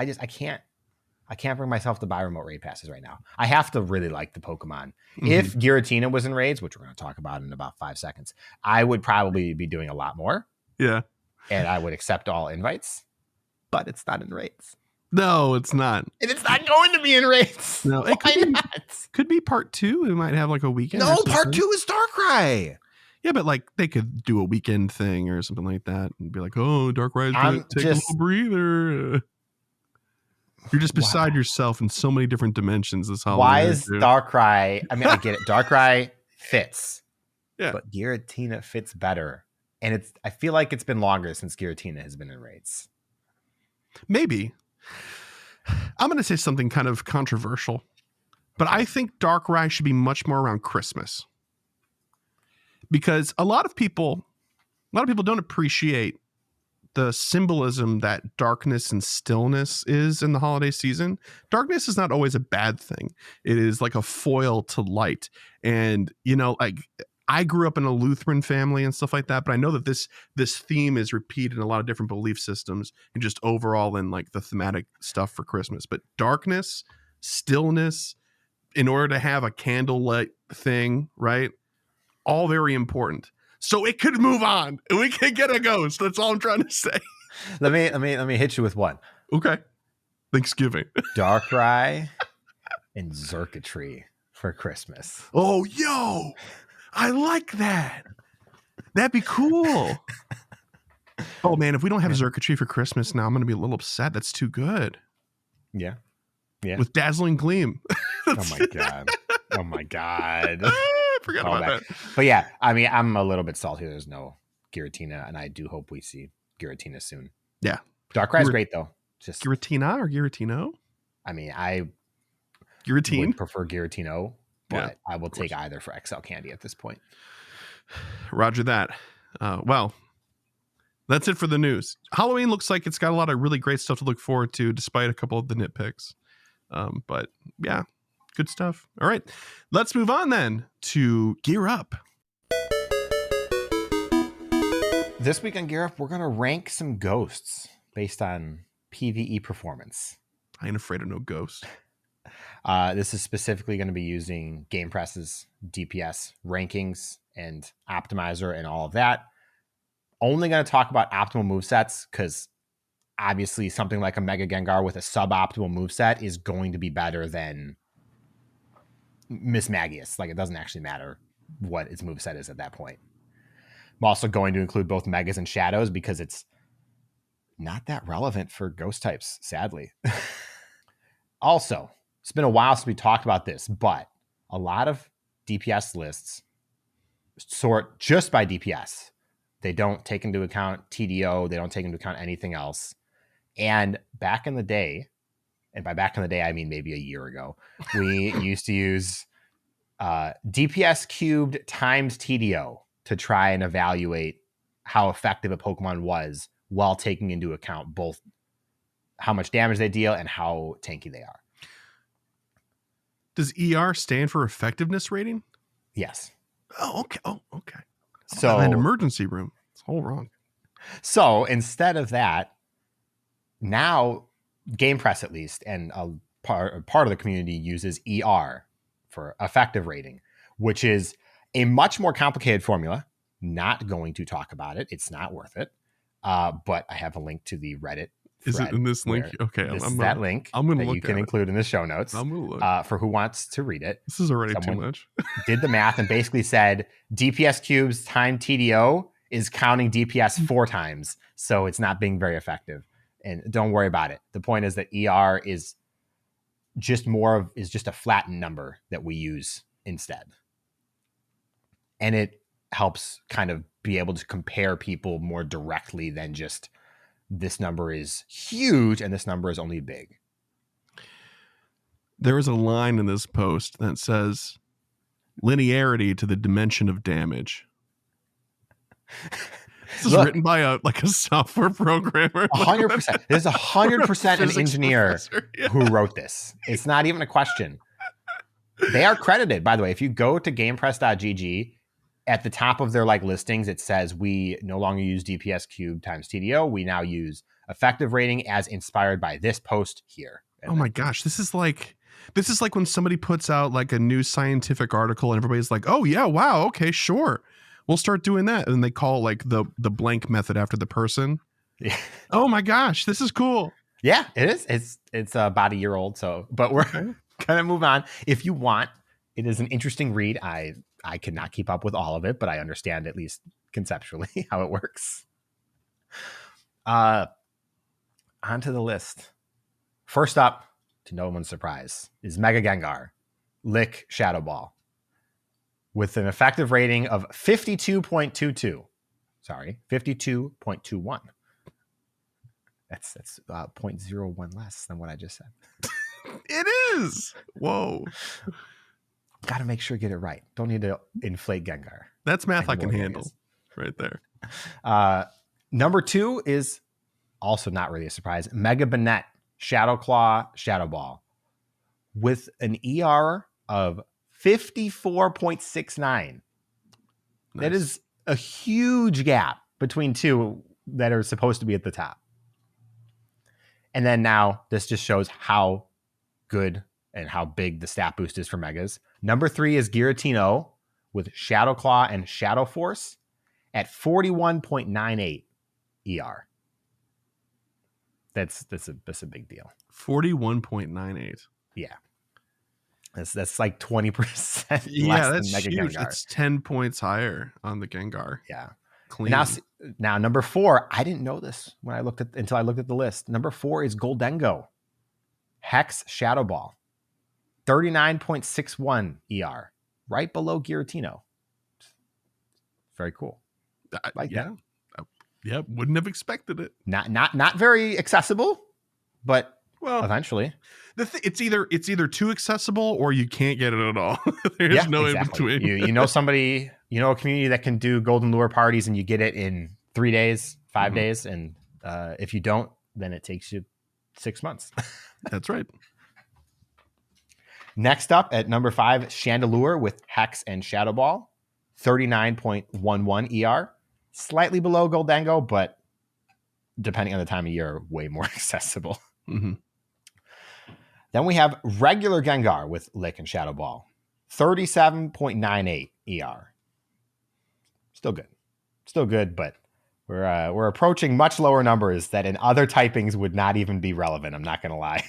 I can't bring myself to buy remote raid passes right now. I have to really like the Pokemon. If Giratina was in raids, which we're going to talk about in about 5 seconds, I would probably be doing a lot more. Yeah. And I would accept all invites, but it's not in raids. No, it's not. And it's not going to be in raids. No, it could be part 2. It might have like a weekend. No, part 2 is Darkrai. Yeah, but like they could do a weekend thing or something like that and be like, oh, Darkrai's going to take a little breather. You're just beside yourself in so many different dimensions this holiday. Why is Darkrai? I mean, I get it. Darkrai fits. Yeah. But Giratina fits better. And I feel like it's been longer since Giratina has been in raids. Maybe. I'm going to say something kind of controversial. But I think Darkrai should be much more around Christmas. Because a lot of people don't appreciate the symbolism that darkness and stillness is in the holiday season. Darkness is not always a bad thing. It is like a foil to light. And, you know, like I grew up in a Lutheran family and stuff like that, but I know that this theme is repeated in a lot of different belief systems and just overall in like the thematic stuff for Christmas. But darkness, stillness, in order to have a candlelight thing, right? All very important. So it could move on. We can get a ghost. That's all I'm trying to say. Let me hit you with one. Okay. Thanksgiving. Darkrai and Xurkitree for Christmas. Oh, yo. I like that. That'd be cool. Oh, man. If we don't have Xurkitree for Christmas now, I'm going to be a little upset. That's too good. Yeah. Yeah. with Dazzling Gleam. Oh my god. Oh my god. I forgot about that. But yeah, I mean, I'm a little bit salty there's no Giratina, and I do hope we see Giratina soon. Yeah. Darkrai's great though. Just Giratina or Giratino? I mean, I Giratine? would prefer Giratino, but Yeah, I will take either for XL Candy at this point. Roger that. Well, that's it for the news. Halloween looks like it's got a lot of really great stuff to look forward to, despite a couple of the nitpicks. But yeah, good stuff. All right, let's move on then to Gear Up. This week on Gear Up, we're going to rank some ghosts based on PvE performance. I ain't afraid of no ghost. This is specifically going to be using GamePress's DPS rankings and optimizer and all of that. Only going to talk about optimal movesets because obviously something like a Mega Gengar with a suboptimal moveset is going to be better than Miss Magius. Like, it doesn't actually matter what its moveset is at that point. I'm also going to include both Megas and Shadows because it's not that relevant for ghost types, sadly. Also, it's been a while since we talked about this, but a lot of DPS lists sort just by DPS. They don't take into account TDO. They don't take into account anything else. And back in the day, and by back in the day, I mean maybe a year ago, we used to use DPS cubed times TDO to try and evaluate how effective a Pokemon was while taking into account both how much damage they deal and how tanky they are. Does ER stand for effectiveness rating? Yes. Oh, okay. Okay. So an emergency room. It's all wrong. So instead of that, now GamePress at least, and a part of the community uses ER for effective rating, which is a much more complicated formula. Not going to talk about it. It's not worth it. But I have a link to the Reddit. Is it in this link? Okay. This is that link that you can include in the show notes for who wants to read it. This is already too much. Did the math and basically said DPS cubes times TDO is counting DPS 4 times. So it's not being very effective. And don't worry about it. The point is that ER is just a flattened number that we use instead. And it helps kind of be able to compare people more directly than just this number is huge and this number is only big. There is a line in this post that says linearity to the dimension of damage. This is written by a software programmer. 100%. There's 100% an engineer who wrote this. It's not even a question. They are credited, by the way. If you go to gamepress.gg, at the top of their listings, it says we no longer use DPS cubed times TDO. We now use effective rating as inspired by this post here. And oh my gosh, this is like when somebody puts out a new scientific article and everybody's like, "Oh yeah, wow, okay, sure, we'll start doing that," and they call the blank method after the person. Yeah. Oh my gosh, this is cool. Yeah, it is. It's about a year old. So, but we're gonna move on. If you want, it is an interesting read. I cannot keep up with all of it, but I understand at least conceptually how it works. Onto the list. First up, to no one's surprise, is Mega Gengar, Lick Shadow Ball, with an effective rating of 52.22. Sorry, 52.21. That's 0.01 less than what I just said. It is. Whoa. Got to make sure you get it right. Don't need to inflate Gengar. That's math I can handle right there. Number 2 is also not really a surprise. Mega Banette, Shadow Claw, Shadow Ball, with an ER of 54.69. Nice. That is a huge gap between two that are supposed to be at the top. And then now this just shows how good and how big the stat boost is for Megas. Number 3 is Giratina with Shadow Claw and Shadow Force at 41.98 ER. That's a big deal. 41.98. Yeah. That's like 20% less that's than Mega huge. Gengar. It's 10 points higher on the Gengar. Yeah. Clean. Now number 4, I didn't know this until I looked at the list. Number 4 is Goldengo. Hex Shadow Ball, 39.61 ER, right below Giratina. Very cool. Like yeah. that. Yeah, wouldn't have expected it. Not very accessible, but eventually. It's either too accessible or you can't get it at all. There's no exactly. in between. You know somebody, a community that can do golden lure parties and you get it in 3 days, 5 days. And if you don't, then it takes you 6 months. That's right. Next up at number 5, Chandelure with Hex and Shadow Ball, 39.11 ER. Slightly below Goldango, but depending on the time of year, way more accessible. Mm-hmm. Then we have regular Gengar with Lick and Shadow Ball, 37.98 ER. Still good, but we're approaching much lower numbers that in other typings would not even be relevant. I'm not going to lie.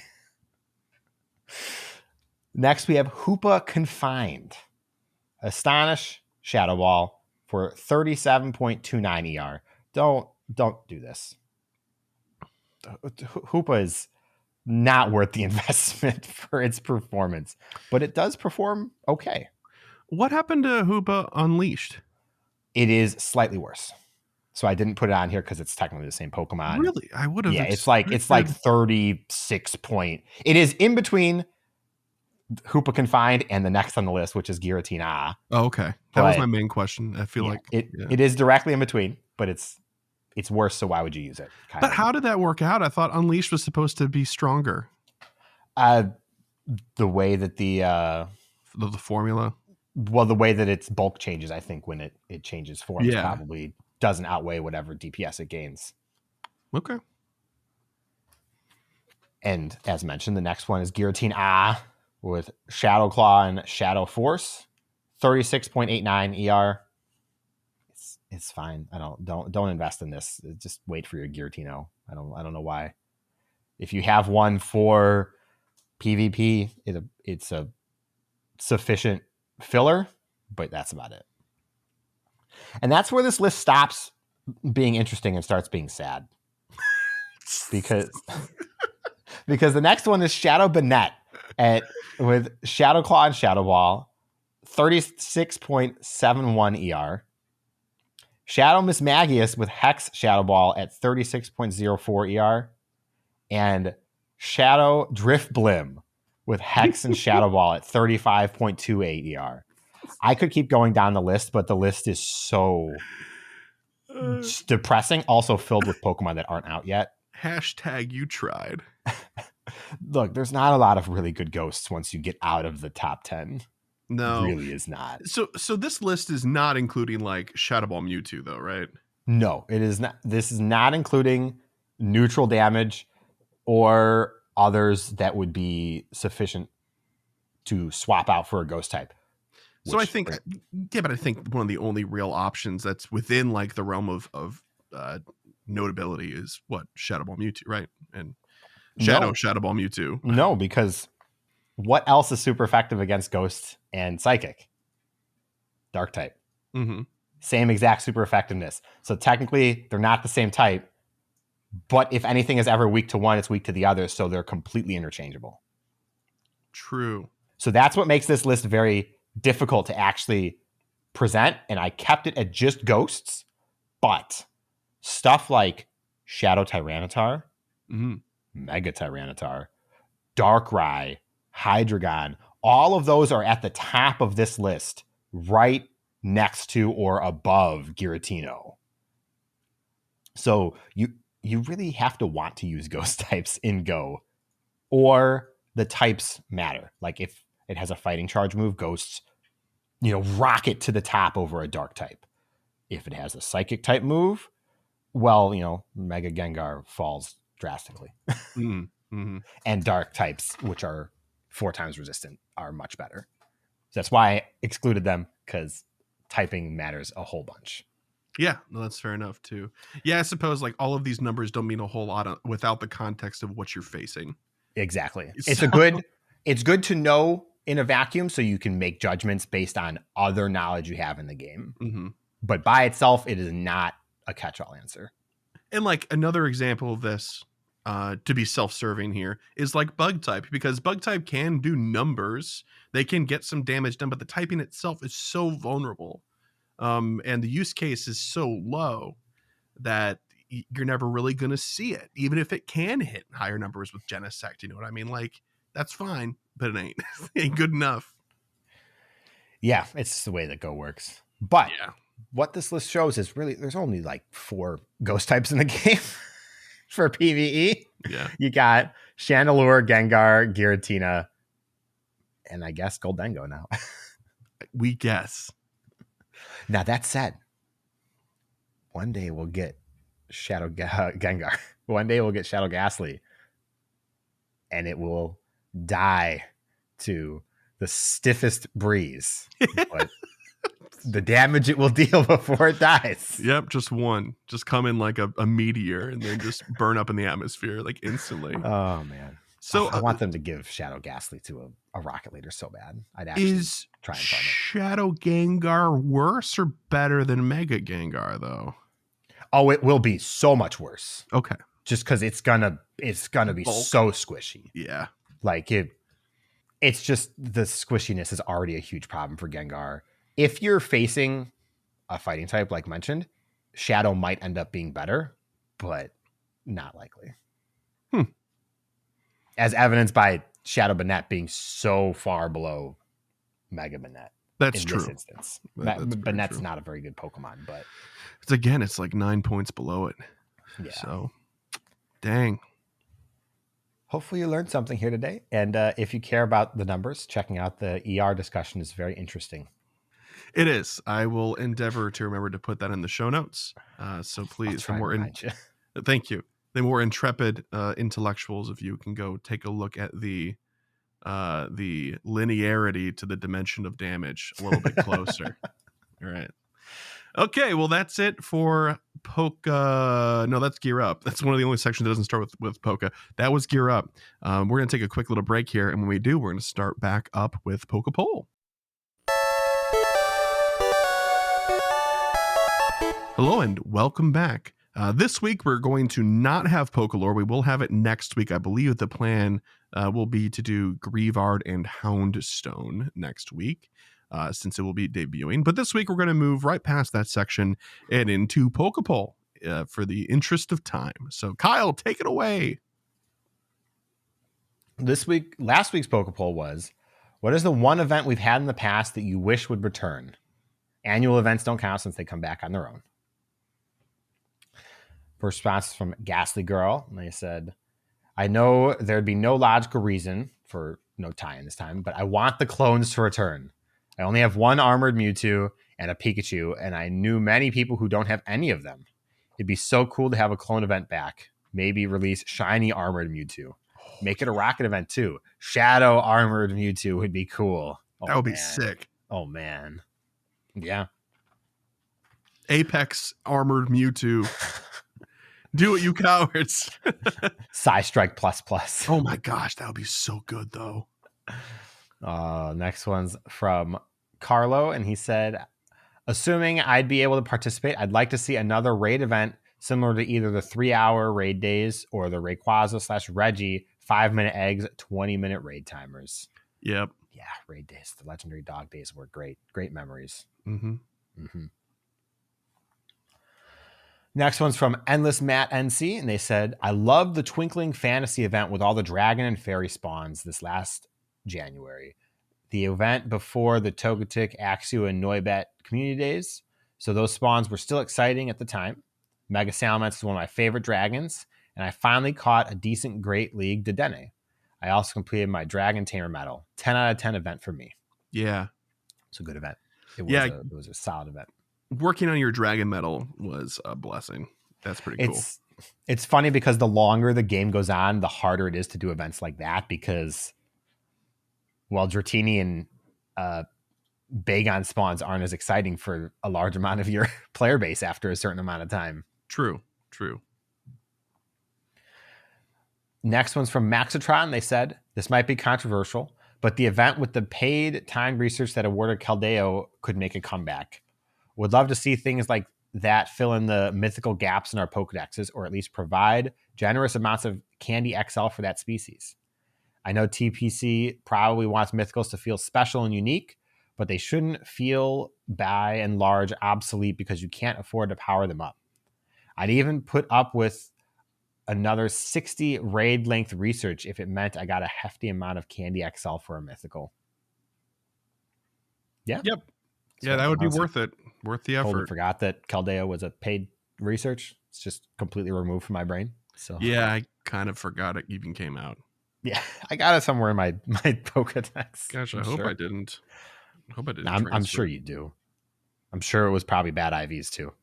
Next, we have Hoopa Confined, Astonish Shadow Ball for 37.29 ER. Don't do this. Hoopa is not worth the investment for its performance, but it does perform okay. What happened to Hoopa Unleashed? It is slightly worse. So I didn't put it on here because it's technically the same Pokemon. Really? I would have. Yeah, it's like 36 point. It is in between Hoopa Confined and the next on the list, which is Giratina. Oh, okay. That was my main question. I feel like it is directly in between, but it's worse. So why would you use it? But how did that work out? I thought Unleashed was supposed to be stronger. The way that the formula. Well, the way that its bulk changes, I think when it changes forms probably doesn't outweigh whatever DPS it gains. Okay. And as mentioned, the next one is Giratina with Shadow Claw and Shadow Force, 36.89 ER. It's fine. Don't invest in this. Just wait for your Giratino. I don't know why. If you have one for PvP, it's a sufficient filler, but that's about it. And that's where this list stops being interesting and starts being sad. Because the next one is Shadow Banette with Shadow Claw and Shadow Ball, 36.71 ER. Shadow Mismagius with Hex Shadow Ball at 36.04 ER. And Shadow Drift Blim with Hex and Shadow Ball at 35.28 ER. I could keep going down the list, but the list is so depressing, also filled with Pokemon that aren't out yet. Hashtag you tried. Look, there's not a lot of really good ghosts once you get out of the top 10. No. It really is not. So this list is not including like Shadow Ball Mewtwo though, right? No, it is not. This is not including neutral damage or others that would be sufficient to swap out for a ghost type. So I think one of the only real options that's within like the realm of notability is what Shadow Ball Mewtwo, right? And Shadow Ball Mewtwo. No, because what else is super effective against Ghost and Psychic? Dark type. Mm-hmm. Same exact super effectiveness. So technically, they're not the same type. But if anything is ever weak to one, it's weak to the other. So they're completely interchangeable. True. So that's what makes this list very difficult to actually present. And I kept it at just ghosts. But stuff like Shadow Tyranitar, Mega Tyranitar, Darkrai, Hydreigon, all of those are at the top of this list, right next to or above Giratino. So you really have to want to use ghost types in Go, or the types matter. Like if it has a fighting charge move, ghosts, rocket to the top over a dark type. If it has a psychic type move, well, Mega Gengar falls drastically. Mm-hmm. And dark types, which are 4 times resistant, are much better. So that's why I excluded them, because typing matters a whole bunch. Yeah, no, that's fair enough too. Yeah, I suppose like all of these numbers don't mean a whole lot without the context of what you're facing. Exactly. It's good to know in a vacuum so you can make judgments based on other knowledge you have in the game. Mm-hmm. But by itself, it is not a catch-all answer. And like another example of this, to be self-serving here is like bug type, because bug type can do numbers. They can get some damage done, but the typing itself is so vulnerable. And the use case is so low that you're never really going to see it, even if it can hit higher numbers with Genesect. You know what I mean? Like, that's fine, but it ain't. It ain't good enough. Yeah, it's the way that Go works. But Yeah. what this list shows is really there's only like 4 ghost types in the game for PvE. Yeah. You got Chandelure, Gengar, Giratina, and I guess Goldengo now. We guess. Now, that said, one day we'll get Shadow Gengar. One day we'll get Shadow Ghastly. And it will die to the stiffest breeze. But the damage it will deal before it dies. Yep, just one. Just come in like a meteor and then just burn up in the atmosphere like instantly. Oh, man. So I want them to give Shadow Ghastly to a Rocket Leader so bad. I'd actually try and farm it. Shadow Gengar worse or better than Mega Gengar, though? Oh, it will be so much worse. Okay. Just because it's gonna be Bulk. so squishy. Yeah. Like it's just the squishiness is already a huge problem for Gengar. If you're facing a fighting type, like mentioned, Shadow might end up being better, but not likely. As evidenced by Shadow Banette being so far below Mega Banette. That's in true. This instance. That's Banette's true. not a very good Pokemon, but It's like 9 points below it. yeah. So, dang. Hopefully you learned something here today. And if you care about the numbers, checking out the ER discussion is very interesting. It is. I will endeavor to remember to put that in the show notes. So please, Thank you. The more intrepid intellectuals of you can go take a look at the linearity to the dimension of damage a little bit closer. All right. Okay, well, that's it for Poke. No, that's Gear Up. That's one of the only sections that doesn't start with Poke. That was Gear Up. We're going to take a quick little break here, and when we do, we're going to start back up with Poke Poll. Hello, and welcome back. This week, we're going to not have Pokelore. We will have it next week. I believe the plan will be to do Grievard and Houndstone next week. Since it will be debuting. But this week, we're going to move right past that section and into Pokepole for the interest of time. So, Kyle, take it away. Last week's Pokepole was, what is the one event we've had in the past that you wish would return? Annual events don't count since they come back on their own. First response from Ghastly Girl. And they said, I know there'd be no logical reason for no tie-in this time, but I want the clones to return. I only have one armored Mewtwo and a Pikachu, and I knew many people who don't have any of them. It'd be so cool to have a clone event back. Maybe release shiny armored Mewtwo. Make it a rocket event too. Shadow armored Mewtwo would be cool. That would be sick. Oh, man. Yeah. Apex armored Mewtwo. Do it, you cowards. Psystrike ++. Oh my gosh, that would be so good, though. Next one's from Carlo, and he said, assuming I'd be able to participate, I'd like to see another raid event similar to either the 3-hour raid days or the Rayquaza/Reggie 5-minute eggs, 20-minute raid timers. Yep. Yeah, raid days. The legendary dog days were great. Great memories. Mm-hmm. Mm-hmm. Next one's from Endless Matt NC, and they said, I love the Twinkling Fantasy event with all the dragon and fairy spawns this last January. The event before the Togetic, Axew, and Noibat community days. So those spawns were still exciting at the time. Mega Salamence is one of my favorite dragons, and I finally caught a decent Great League Dedenne. I also completed my Dragon Tamer medal. 10 out of 10 event for me. Yeah. It's a good event. It was a solid event. Working on your Dragon medal was a blessing. That's pretty cool. It's funny because the longer the game goes on, the harder it is to do events like that because, well, Dratini and Bagon spawns aren't as exciting for a large amount of your player base after a certain amount of time. True. Next one's from Maxitron. They said, this might be controversial, but the event with the paid timed research that awarded Caldeo could make a comeback. Would love to see things like that fill in the mythical gaps in our Pokedexes, or at least provide generous amounts of Candy XL for that species. I know TPC probably wants mythicals to feel special and unique, but they shouldn't feel by and large obsolete because you can't afford to power them up. I'd even put up with another 60 raid length research if it meant I got a hefty amount of Candy XL for a mythical. Yeah. Yep. So Yeah, that would be honestly, worth it. Worth the totally effort. forgot that Caldea was a paid research. It's just completely removed from my brain. So Yeah, I kind of forgot it even came out. yeah, I got it somewhere in my Pokedex. Gosh, I I'm hope sure. I didn't. I hope I didn't. I'm sure transfer. you do. I'm sure it was probably bad IVs too.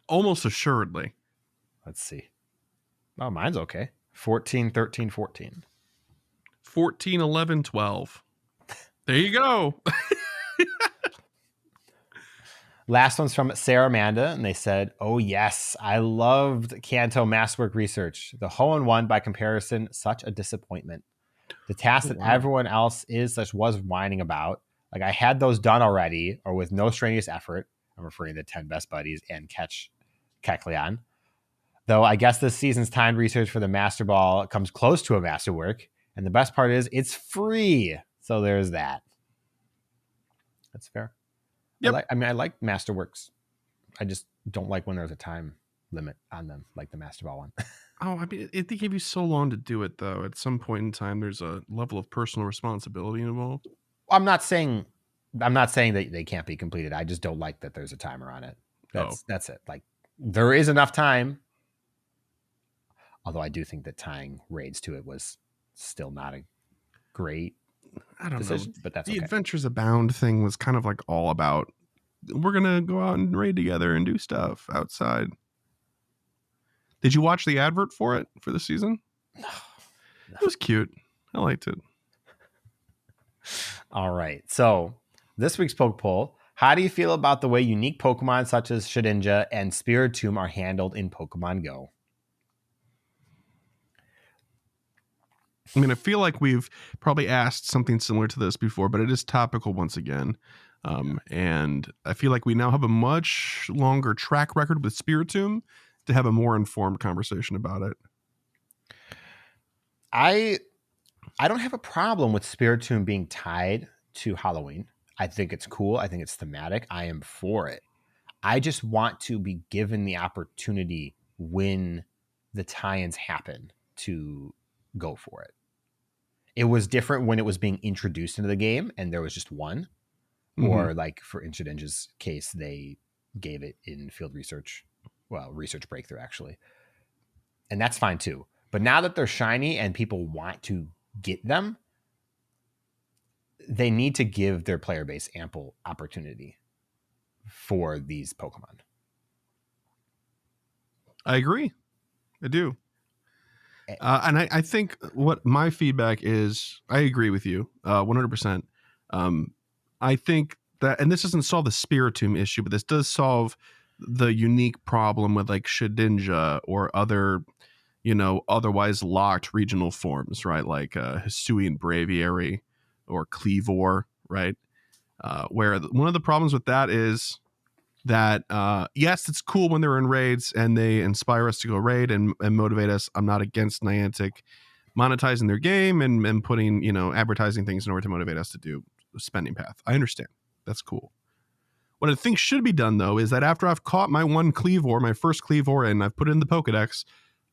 Almost assuredly. Let's see. Oh, mine's okay. 14, 13, 14. 14, 11, 12. There you go. Last one's from Sarah Amanda, and they said, "Oh yes, I loved Kanto Masterwork Research. The hole-in-one by comparison, such a disappointment. The task that everyone else was whining about. Like I had those done already, or with no strenuous effort. I'm referring to the 10 best buddies and catch Kecleon. Though I guess this season's timed research for the Master Ball comes close to a masterwork, and the best part is it's free. So there's that. That's fair. Yep. I like Masterworks. I just don't like when there's a time limit on them, like the Master Ball one. Oh, I mean, they gave you so long to do it, though. At some point in time, there's a level of personal responsibility involved. I'm not saying that they can't be completed. I just don't like that there's a timer on it. That's it. Like there is enough time. Although I do think that tying raids to it was still not a great decision, but that's the okay. Adventures Abound thing was kind of like all about we're gonna go out and raid together and do stuff outside. Did you watch the advert for it for the season? No. It was cute. I liked it. All right. So this week's Poke Poll. How do you feel about the way unique Pokemon such as Shedinja and Spiritomb are handled in Pokemon Go? I mean, I feel like we've probably asked something similar to this before, but it is topical once again. And I feel like we now have a much longer track record with Spiritomb to have a more informed conversation about it. I don't have a problem with Spiritomb being tied to Halloween. I think it's cool. I think it's thematic. I am for it. I just want to be given the opportunity when the tie-ins happen to go for it. It was different when it was being introduced into the game and there was just one. Mm-hmm. Or like for Shedinja's case, they gave it in field research. Well, research breakthrough, actually. And that's fine too. But now that they're shiny and people want to get them, they need to give their player base ample opportunity for these Pokemon. I agree. I do. And I think what my feedback is, I agree with you 100%. I think that, and this doesn't solve the Spiritomb issue, but this does solve the unique problem with like Shedinja or other, otherwise locked regional forms, right? Like Hisuian Braviary or Cleavor, right? Where one of the problems with that is that, yes, it's cool when they're in raids and they inspire us to go raid and motivate us. I'm not against Niantic monetizing their game and putting, advertising things in order to motivate us to do a spending path. I understand. That's cool. What I think should be done, though, is that after I've caught my one Cleavor, my first Cleavor, and I've put it in the Pokedex,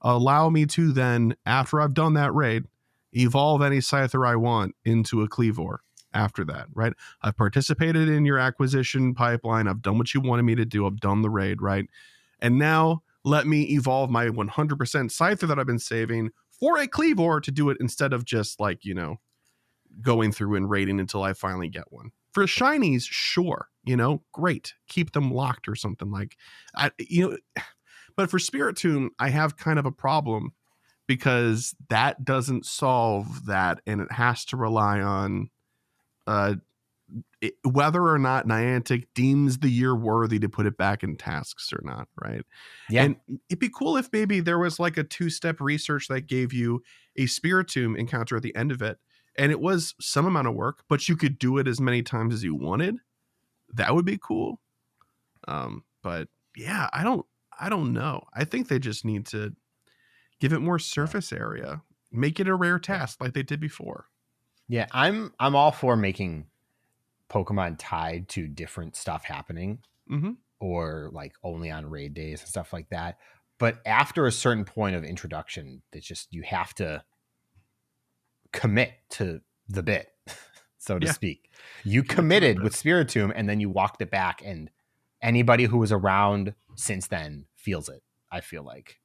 allow me to then, after I've done that raid, evolve any Scyther I want into a Cleavor. After that, right? I've participated in your acquisition pipeline. I've done what you wanted me to do. I've done the raid, right? And now let me evolve my 100% Scyther that I've been saving for a Cleavor to do it instead of just like, going through and raiding until I finally get one. For shinies, sure, great. Keep them locked or something like, but for Spiritomb, I have kind of a problem because that doesn't solve that and it has to rely on whether or not Niantic deems the year worthy to put it back in tasks or not, right? Yeah. And it'd be cool if maybe there was like a 2-step research that gave you a Spiritomb encounter at the end of it, and it was some amount of work, but you could do it as many times as you wanted. That would be cool. But yeah, I don't know. I think they just need to Give it more surface area. Make it a rare task like they did before. Yeah, I'm all for making Pokemon tied to different stuff happening, or like only on raid days and stuff like that. But after a certain point of introduction, it's just you have to commit to the bit, so to speak. You committed with Spiritomb, and then you walked it back, and anybody who was around since then feels it, I feel like.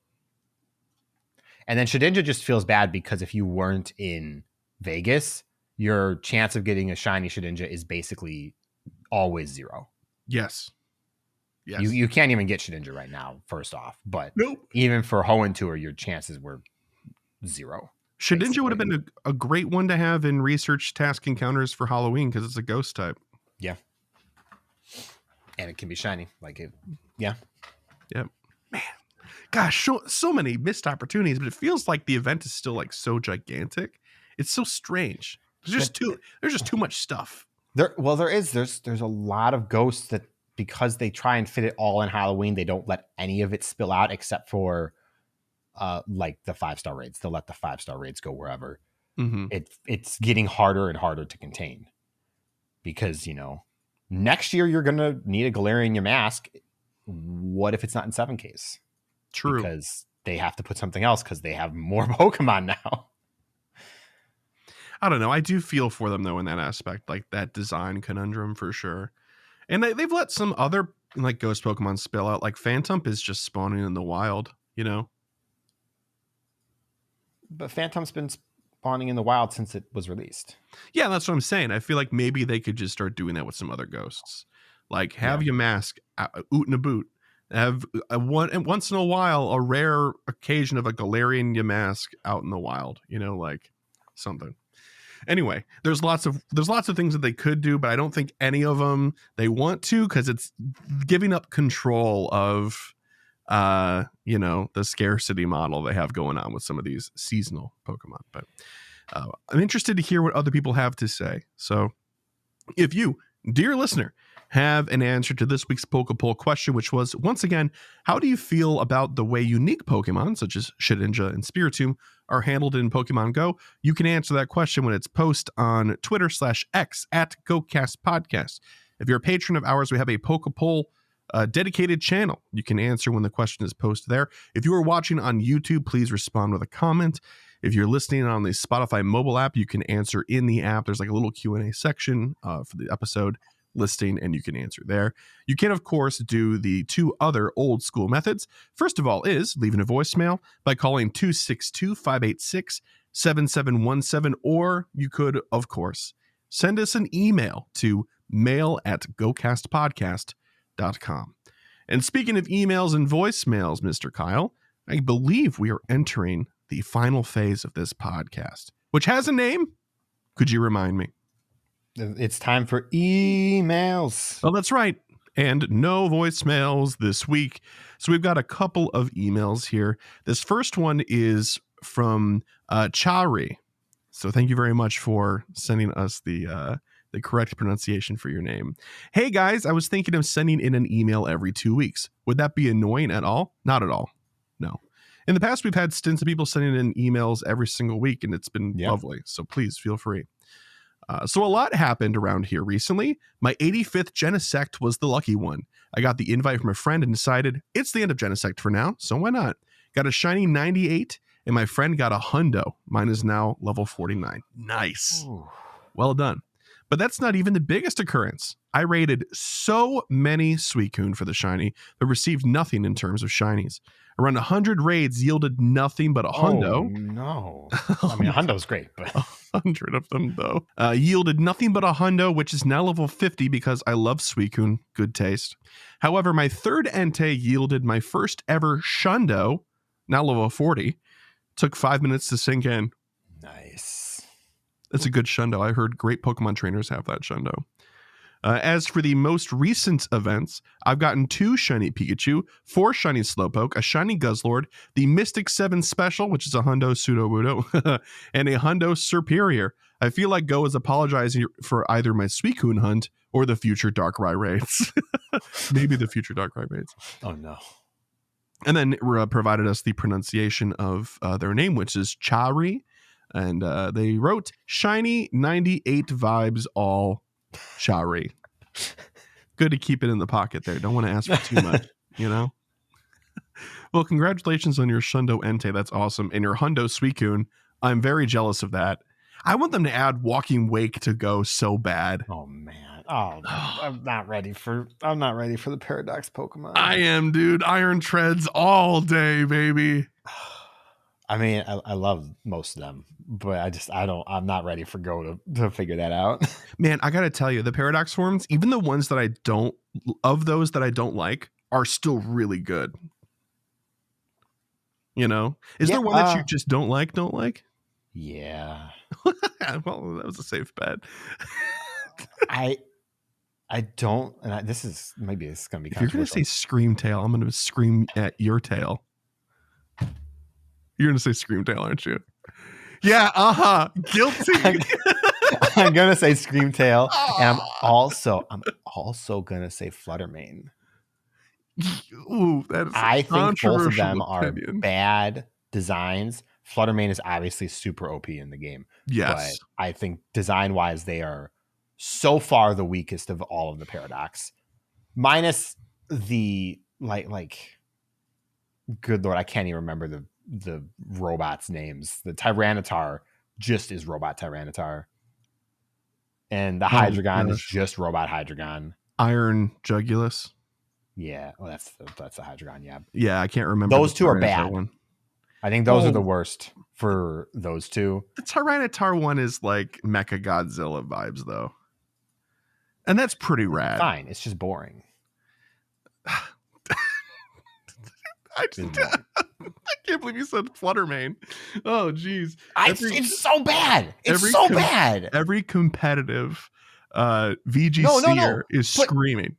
And then Shedinja just feels bad because if you weren't in Vegas, your chance of getting a shiny Shedinja is basically always 0. Yes. You can't even get Shedinja right now, first off. But even for Hoenn Tour, your chances were 0. Shedinja basically would have been a great one to have in research task encounters for Halloween because it's a ghost type. Yeah. And it can be shiny. Like it. Yeah. Yep. Man. Gosh, so many missed opportunities, but it feels like the event is still like so gigantic. It's so strange. There's just too much stuff. There's a lot of ghosts that, because they try and fit it all in Halloween, they don't let any of it spill out except for like the 5-star raids. They'll let the 5-star raids go wherever. It's getting harder and harder to contain because, next year you're gonna need a Galarian Yamask. What if it's not in 7Ks? True. Because they have to put something else because they have more Pokemon now. I don't know. I do feel for them, though, in that aspect, like that design conundrum for sure. And they've let some other like ghost Pokemon spill out. Like Phantump is just spawning in the wild, But Phantom's been spawning in the wild since it was released. Yeah, that's what I'm saying. I feel like maybe they could just start doing that with some other ghosts. Like have Yamask Oot in a boot. Have once in a while a rare occasion of a Galarian Yamask out in the wild, like something. Anyway, there's lots of things that they could do, but I don't think any of them they want to because it's giving up control of the scarcity model they have going on with some of these seasonal Pokemon. But I'm interested to hear what other people have to say. So if you, dear listener, have an answer to this week's Pokepoll question, which was, once again, how do you feel about the way unique Pokemon, such as Shedinja and Spiritomb, are handled in Pokemon Go? You can answer that question when it's posted on Twitter/X at GOCast Podcast. If you're a patron of ours, we have a Pokepoll dedicated channel. You can answer when the question is posted there. If you are watching on YouTube, please respond with a comment. If you're listening on the Spotify mobile app, you can answer in the app. There's like a little Q&A section for the episode listing, and you can answer there. You can, of course, do the 2 other old school methods. First of all is leaving a voicemail by calling 262-586-7717, or you could, of course, send us an email to mail@gocastpodcast.com. And speaking of emails and voicemails, Mr. Kyle, I believe we are entering the final phase of this podcast, which has a name. Could you remind me? It's time for emails. Oh, that's right. And no voicemails this week. So we've got a couple of emails here. This first one is from Chari. So thank you very much for sending us the correct pronunciation for your name. Hey guys, I was thinking of sending in an email every 2 weeks. Would that be annoying at all? Not at all. No. In the past, we've had stints of people sending in emails every single week, and it's been lovely. So please feel free. So a lot happened around here recently. My 85th Genesect was the lucky one. I got the invite from a friend and decided it's the end of Genesect for now, so why not? Got a shiny 98, and my friend got a hundo. Mine is now level 49. Nice. Ooh. Well done. But that's not even the biggest occurrence. I raided so many Suicune for the shiny, but received nothing in terms of shinies. Around 100 raids yielded nothing but a hundo. Oh, no. I mean, a hundo's great, but 100 of them, though. Yielded nothing but a hundo, which is now level 50 because I love Suicune. Good taste. However, my third Entei yielded my first ever shundo, now level 40. Took 5 minutes to sink in. Nice. It's a good shundo. I heard great Pokemon trainers have that shundo. As for the most recent events, I've gotten 2 shiny Pikachu, 4 shiny Slowpoke, a shiny Guzzlord, the Mystic 7 Special, which is a Hundo Sudowoodo, and a Hundo Superior. I feel like Go is apologizing for either my Suicune hunt or the future Darkrai raids. Maybe the future Darkrai raids. Oh, no. And then provided us the pronunciation of their name, which is Chari. And they wrote shiny 98 vibes all Chari. Good to keep it in the pocket there. Don't want to ask for too much, you know? Well, congratulations on your Shundo Entei. That's awesome. And your Hundo Suicune. I'm very jealous of that. I want them to add Walking Wake to Go so bad. Oh man. Oh, I'm not ready for the Paradox Pokemon. I am, dude. Iron Treads all day, baby. I mean, I love most of them, but I'm not ready for Go to figure that out. Man, I gotta tell you, the Paradox forms, even the ones that I don't like, are still really good. You know? Is there one that you just don't like? Yeah. Well, that was a safe bet. I don't, and this is going to be If you're going to controversial. say Scream Tail, I'm going to scream at your tail. You're going to say Scream Tail, aren't you? Yeah, guilty. I'm going to say Scream Tail, and I'm also going to say Fluttermane. Ooh, that is I think both of them opinion. are bad designs. Fluttermane is obviously super OP in the game. Yes. But I think design-wise, they are so far the weakest of all of the Paradox. Minus the, like good Lord, I can't even remember the robots' names. The Tyranitar just is Robot Tyranitar. And the Hydreigon is just Robot Hydreigon. Iron Jugulus. Yeah, well, that's the Hydreigon. Yeah, yeah, I can't remember. Those two are bad. One. I think those are the worst for those two. The Tyranitar one is like Mecha Godzilla vibes, though, and that's pretty rad. Fine, it's just boring. I can't believe you said Fluttermane. Oh, geez. It's so bad. It's so bad. Every competitive VGCer is screaming.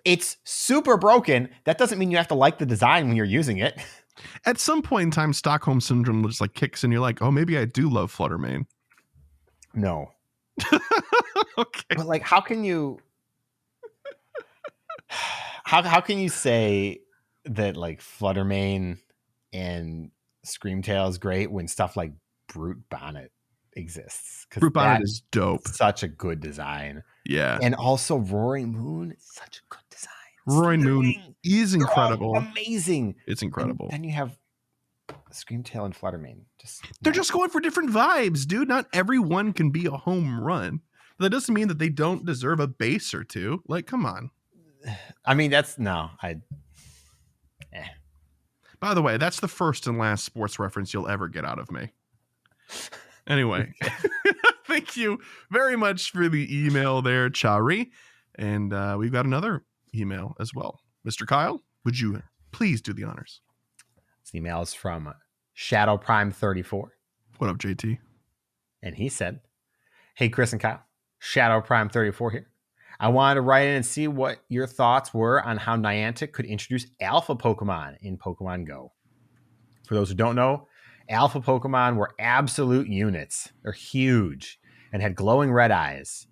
It's super broken. That doesn't mean you have to like the design when you're using it. At some point in time, Stockholm Syndrome just like kicks in. You're like, oh, maybe I do love Fluttermane. No. Okay. But like, how can you... How can you say that like Fluttermane and Screamtail is great when stuff like Brute Bonnet exists? Brute Bonnet is dope. Such a good design. Yeah. And also Roaring Moon, such a good design. Roaring Moon is incredible. Amazing. It's incredible. And then you have Screamtail and Fluttermane. They're just going for different vibes, dude. Not everyone can be a home run. That doesn't mean that they don't deserve a base or two. Like, come on. I mean, By the way, that's the first and last sports reference you'll ever get out of me. Anyway, thank you very much for the email there, Chari. And we've got another email as well. Mr. Kyle, would you please do the honors? This email is from Shadow Prime 34. What up, JT? And he said, hey, Chris and Kyle, Shadow Prime 34 here. I wanted to write in and see what your thoughts were on how Niantic could introduce alpha Pokemon in Pokemon Go. For those who don't know, alpha Pokemon were absolute units. They're huge and had glowing red eyes.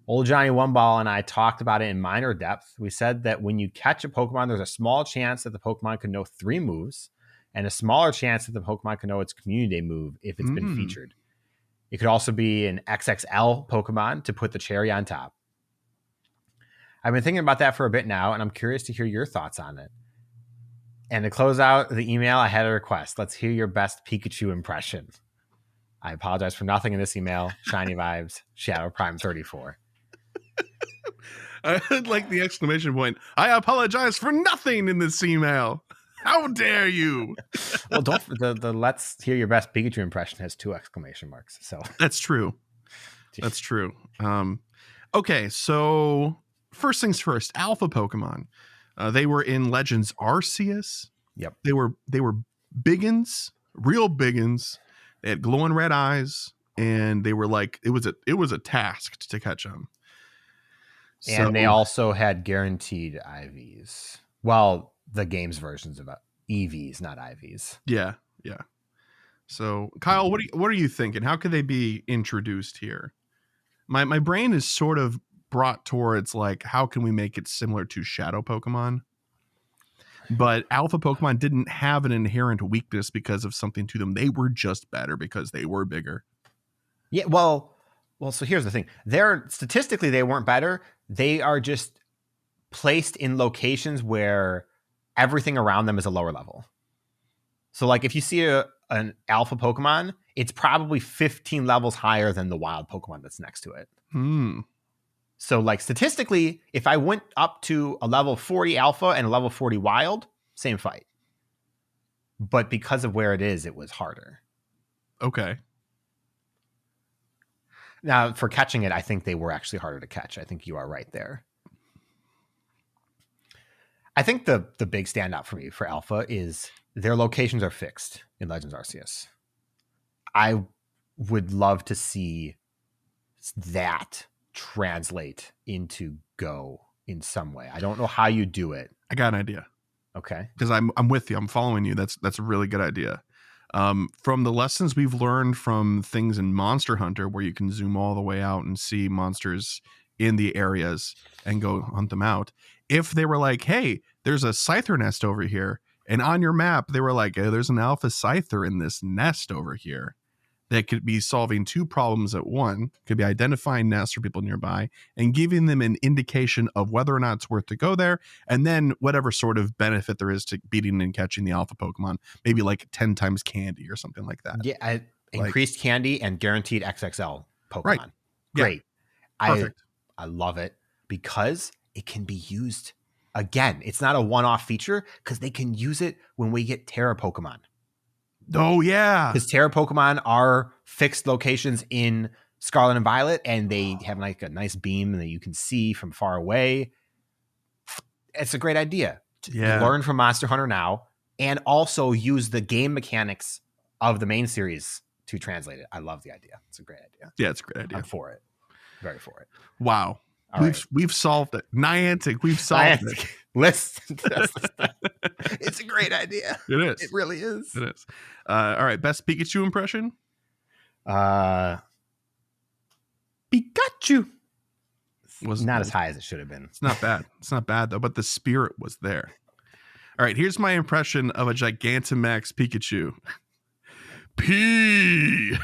Old Johnny Oneball and I talked about it in minor depth. We said that when you catch a Pokemon, there's a small chance that the Pokemon could know 3 moves and a smaller chance that the Pokemon can know its Community Day move if it's been featured. It could also be an XXL Pokemon to put the cherry on top. I've been thinking about that for a bit now, and I'm curious to hear your thoughts on it. And to close out the email, I had a request. Let's hear your best Pikachu impression. I apologize for nothing in this email. Shiny vibes, Shadow Prime 34. I like the exclamation point. I apologize for nothing in this email. How dare you? Well, the let's hear your best Pikachu impression has 2 exclamation marks. So that's true. That's true. Okay, so first things first, alpha Pokemon. They were in Legends Arceus. Yep. They were biggins, real biggins. They had glowing red eyes, and they were like it was a task to catch them. And they also had guaranteed IVs. Well, the game's versions of EVs, not IVs. Yeah. So, Kyle, what are you thinking? How could they be introduced here? My brain is sort of brought towards like, how can we make it similar to Shadow Pokemon? But alpha Pokemon didn't have an inherent weakness because of something to them. They were just better because they were bigger. Yeah, well, so here's the thing. Statistically, they weren't better. They are just placed in locations where everything around them is a lower level. So like if you see an alpha Pokemon, it's probably 15 levels higher than the wild Pokemon that's next to it. So like statistically, if I went up to a level 40 alpha and a level 40 wild, same fight. But because of where it is, it was harder. Okay. Now, for catching it, I think they were actually harder to catch. I think you are right there. I think the big standout for me for alpha is their locations are fixed in Legends Arceus. I would love to see that translate into Go in some way. I don't know how you do it. I got an idea. Okay. Because I'm with you. I'm following you. That's a really good idea. From the lessons we've learned from things in Monster Hunter, where you can zoom all the way out and see monsters in the areas and go hunt them out. If they were like, hey, there's a Scyther nest over here, and on your map, they were like, hey, there's an alpha Scyther in this nest over here, that could be solving two problems at one. Could be identifying nests for people nearby and giving them an indication of whether or not it's worth to go there. And then whatever sort of benefit there is to beating and catching the alpha Pokemon, maybe like 10 times candy or something like that. Yeah. Increased candy and guaranteed XXL Pokemon. Right. Great. Yeah. Perfect. I love it because it can be used again. It's not a one-off feature because they can use it when we get Terra Pokemon. Oh, yeah. Because Terra Pokemon are fixed locations in Scarlet and Violet, and they have like a nice beam that you can see from far away. It's a great idea. Yeah. Learn from Monster Hunter now, and also use the game mechanics of the main series to translate it. I love the idea. It's a great idea. Yeah, it's a great idea. I'm for it. Very for it. Wow. We've solved it. Niantic, we've solved it. Listen to this. It's a great idea. It is. It really is. It is. All right. Best Pikachu impression? Pikachu. Was not as high as it should have been. It's not bad. It's not bad, though, but the spirit was there. All right. Here's my impression of a Gigantamax Pikachu. P.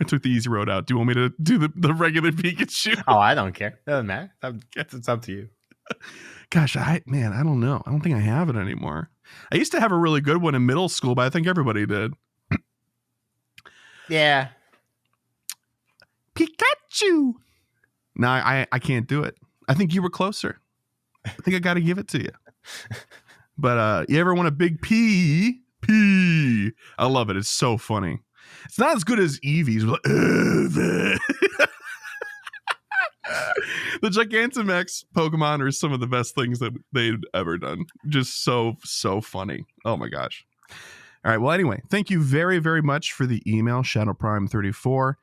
I took the easy road out. Do you want me to do the regular Pikachu? Oh, I don't care. Doesn't matter. It's up to you. Gosh, I don't know. I don't think I have it anymore. I used to have a really good one in middle school, but I think everybody did. Yeah. Pikachu. No, I can't do it. I think you were closer. I think I got to give it to you. But you ever want a big P? I love it. It's so funny. It's not as good as Eevee's. Like, the Gigantamax Pokemon are some of the best things that they've ever done. Just so funny. Oh my gosh. All right. Well, anyway, thank you very, very much for the email, Shadow Prime 34.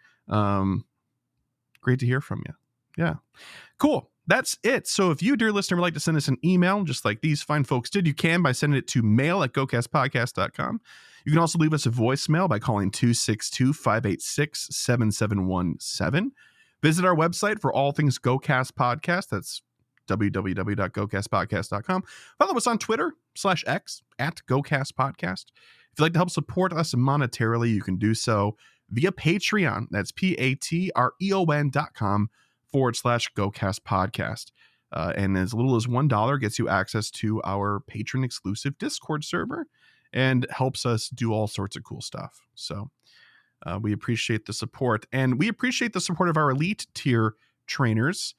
Great to hear from you. Yeah. Cool. That's it. So if you, dear listener, would like to send us an email, just like these fine folks did, you can by sending it to mail@gocastpodcast.com. You can also leave us a voicemail by calling 262-586-7717. Visit our website for all things GoCast Podcast. That's www.gocastpodcast.com. Follow us on Twitter /X @GoCast Podcast. If you'd like to help support us monetarily, you can do so via Patreon. That's patreon.com/GoCast Podcast. And as little as $1 gets you access to our patron exclusive Discord server and helps us do all sorts of cool stuff. So we appreciate the support, and we appreciate the support of our elite tier trainers.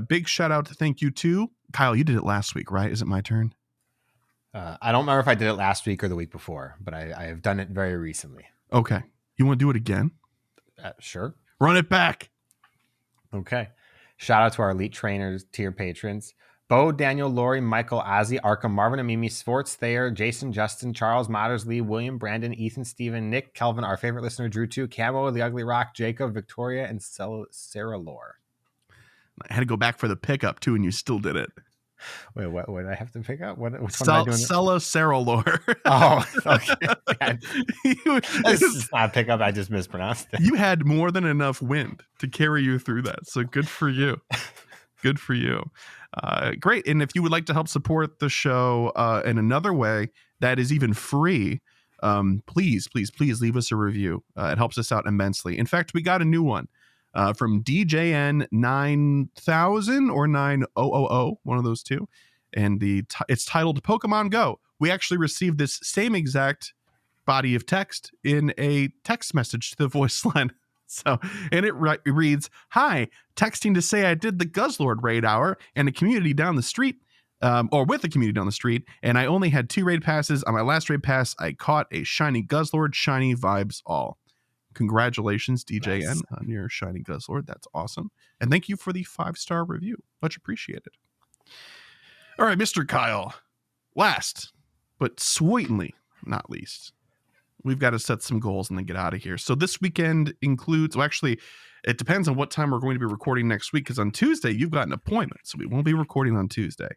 Big shout out to thank you to Kyle. You did it last week, right? Is it my turn? I don't remember if I did it last week or the week before, but I have done it very recently. Okay. You want to do it again? Sure. Run it back. Okay. Shout out to our elite trainers, tier patrons. Bo, Daniel, Lori, Michael, Ozzy, Arkham, Marvin, and Mimi, Sports, Thayer, Jason, Justin, Charles, Motters, Lee, William, Brandon, Ethan, Steven, Nick, Kelvin, our favorite listener, Drew 2, Camo, The Ugly Rock, Jacob, Victoria, and Sarah Lore. I had to go back for the pickup too, and you still did it. Wait, what did I have to pick up? Which one am I doing? Sella Sarah Lore. Oh, okay. This is not a pickup. I just mispronounced it. You had more than enough wind to carry you through that, so good for you. Good for you. Great. And if you would like to help support the show in another way that is even free, please leave us a review. It helps us out immensely. In fact, we got a new one from DJN 9000 or 9000, one of those two. And it's titled Pokemon Go. We actually received this same exact body of text in a text message to the voice line. So, and it reads, "Hi, texting to say I did the Guzzlord raid hour and a community down the street, or with a community down the street, and I only had 2 raid passes. On my last raid pass, I caught a shiny Guzzlord. Shiny vibes all. Congratulations, DJN, Nice. on your shiny Guzzlord. That's awesome. And thank you for the 5-star review. Much appreciated. All right, Mr. Kyle. Last, but certainly not least, we've got to set some goals and then get out of here. So this weekend includes, well, actually, it depends on what time we're going to be recording next week, because on Tuesday, you've got an appointment, so we won't be recording on Tuesday.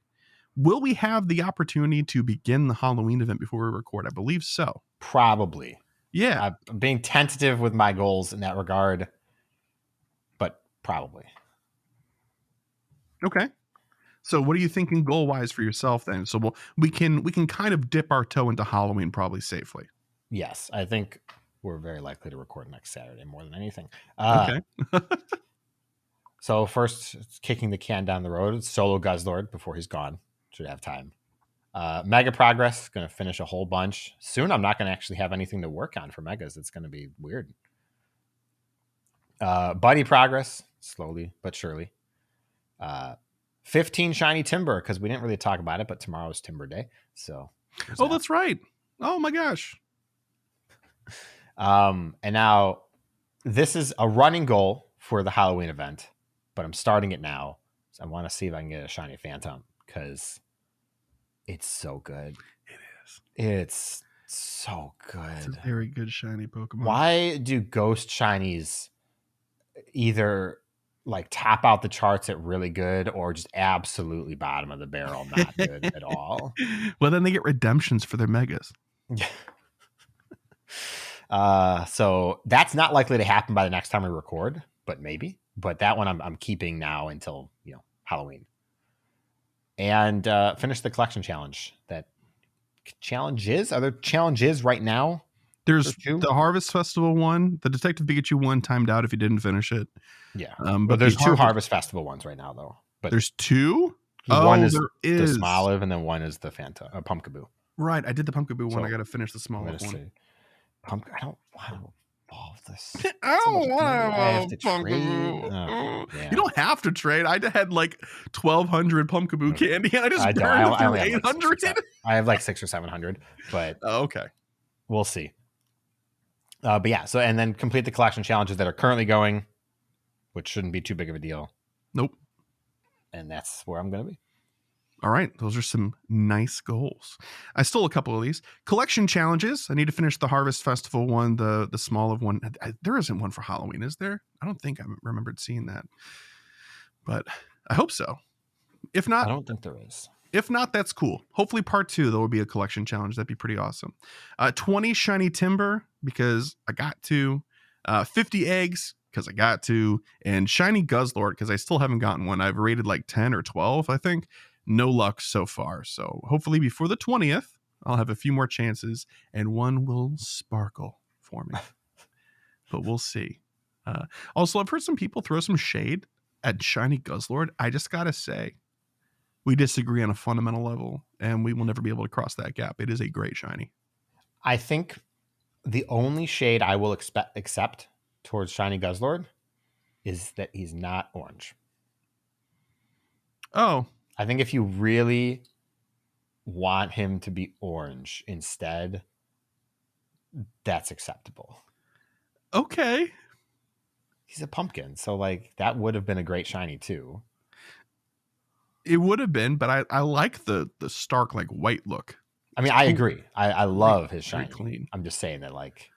Will we have the opportunity to begin the Halloween event before we record? I believe so. Probably. Yeah. I'm being tentative with my goals in that regard, but probably. Okay. So what are you thinking goal-wise for yourself then? So we can kind of dip our toe into Halloween probably safely. Yes, I think we're very likely to record next Saturday more than anything. Okay. So first, it's kicking the can down the road. It's solo Guzzlord before he's gone. Should have time. Mega Progress, going to finish a whole bunch. Soon I'm not going to actually have anything to work on for Megas. It's going to be weird. Buddy Progress, slowly but surely. 15 Shiny Timber, because we didn't really talk about it, but tomorrow's Timber Day. So, that's right. Oh my gosh. And now this is a running goal for the Halloween event, but I'm starting it now. So I want to see if I can get a shiny Phantom, because it's so good. It is. It's so good. It's a very good shiny Pokemon. Why do ghost shinies either like top out the charts at really good or just absolutely bottom of the barrel, not good at all? Well, then they get redemptions for their Megas. So that's not likely to happen by the next time we record, but maybe. But that one I'm keeping now until Halloween, and finish the collection challenge. That challenges are there challenges right now? There's the Harvest Festival one, the Detective Pikachu one timed out if you didn't finish it. Yeah, but there's 2 Harvest Festival ones right now though. But there's 2. One is there the is Smoliv, and then one is the Pumpkaboo. Right, I did the Pumpkaboo one. So, I got to finish the Smoliv one. I don't want to evolve this. I don't want to to trade. Oh, yeah. You don't have to trade. I had like 1,200 Pumpkaboo candy, and I just burned through 800. I have like 600 or 700, but okay, we'll see. But yeah, so and then complete the collection challenges that are currently going, which shouldn't be too big of a deal. Nope. And that's where I'm going to be. All right, those are some nice goals. I stole a couple of these. Collection challenges. I need to finish the Harvest Festival one, the Smoliv one. There isn't one for Halloween, is there? I don't think I remembered seeing that. But I hope so. If not, I don't think there is. If not, that's cool. Hopefully part 2, there will be a collection challenge. That'd be pretty awesome. 20 Shiny Timber, because I got to. 50 eggs, because I got to. And Shiny Guzzlord, because I still haven't gotten one. I've rated like 10 or 12, I think. No luck so far. So hopefully before the 20th, I'll have a few more chances and one will sparkle for me. But we'll see. Also, I've heard some people throw some shade at Shiny Guzzlord. I just got to say, we disagree on a fundamental level and we will never be able to cross that gap. It is a great shiny. I think the only shade I will accept towards Shiny Guzzlord is that he's not orange. Oh, I think if you really want him to be orange instead, that's acceptable. Okay. He's a pumpkin, so like that would have been a great shiny too. It would have been, but I like the stark like white look. I mean, I agree. I love his shiny. Clean. I'm just saying that like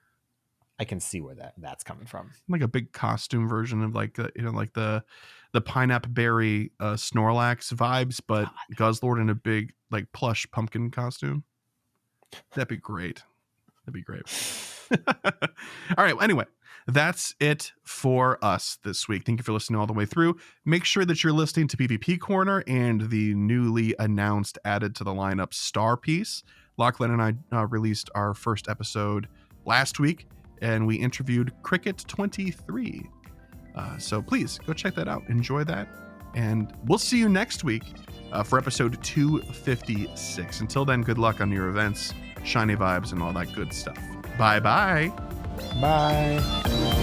I can see where that's coming from. Like a big costume version of like like the pineapple berry Snorlax vibes, but Guzzlord in a big like plush pumpkin costume. That'd be great. All right. Anyway, that's it for us this week. Thank you for listening all the way through. Make sure that you're listening to PvP Corner and the newly announced, added to the lineup Star Piece. Lachlan and I released our first episode last week, and we interviewed Cricket 23. So please go check that out. Enjoy that. And we'll see you next week for episode 256. Until then, good luck on your events, shiny vibes, and all that good stuff. Bye-bye. Bye.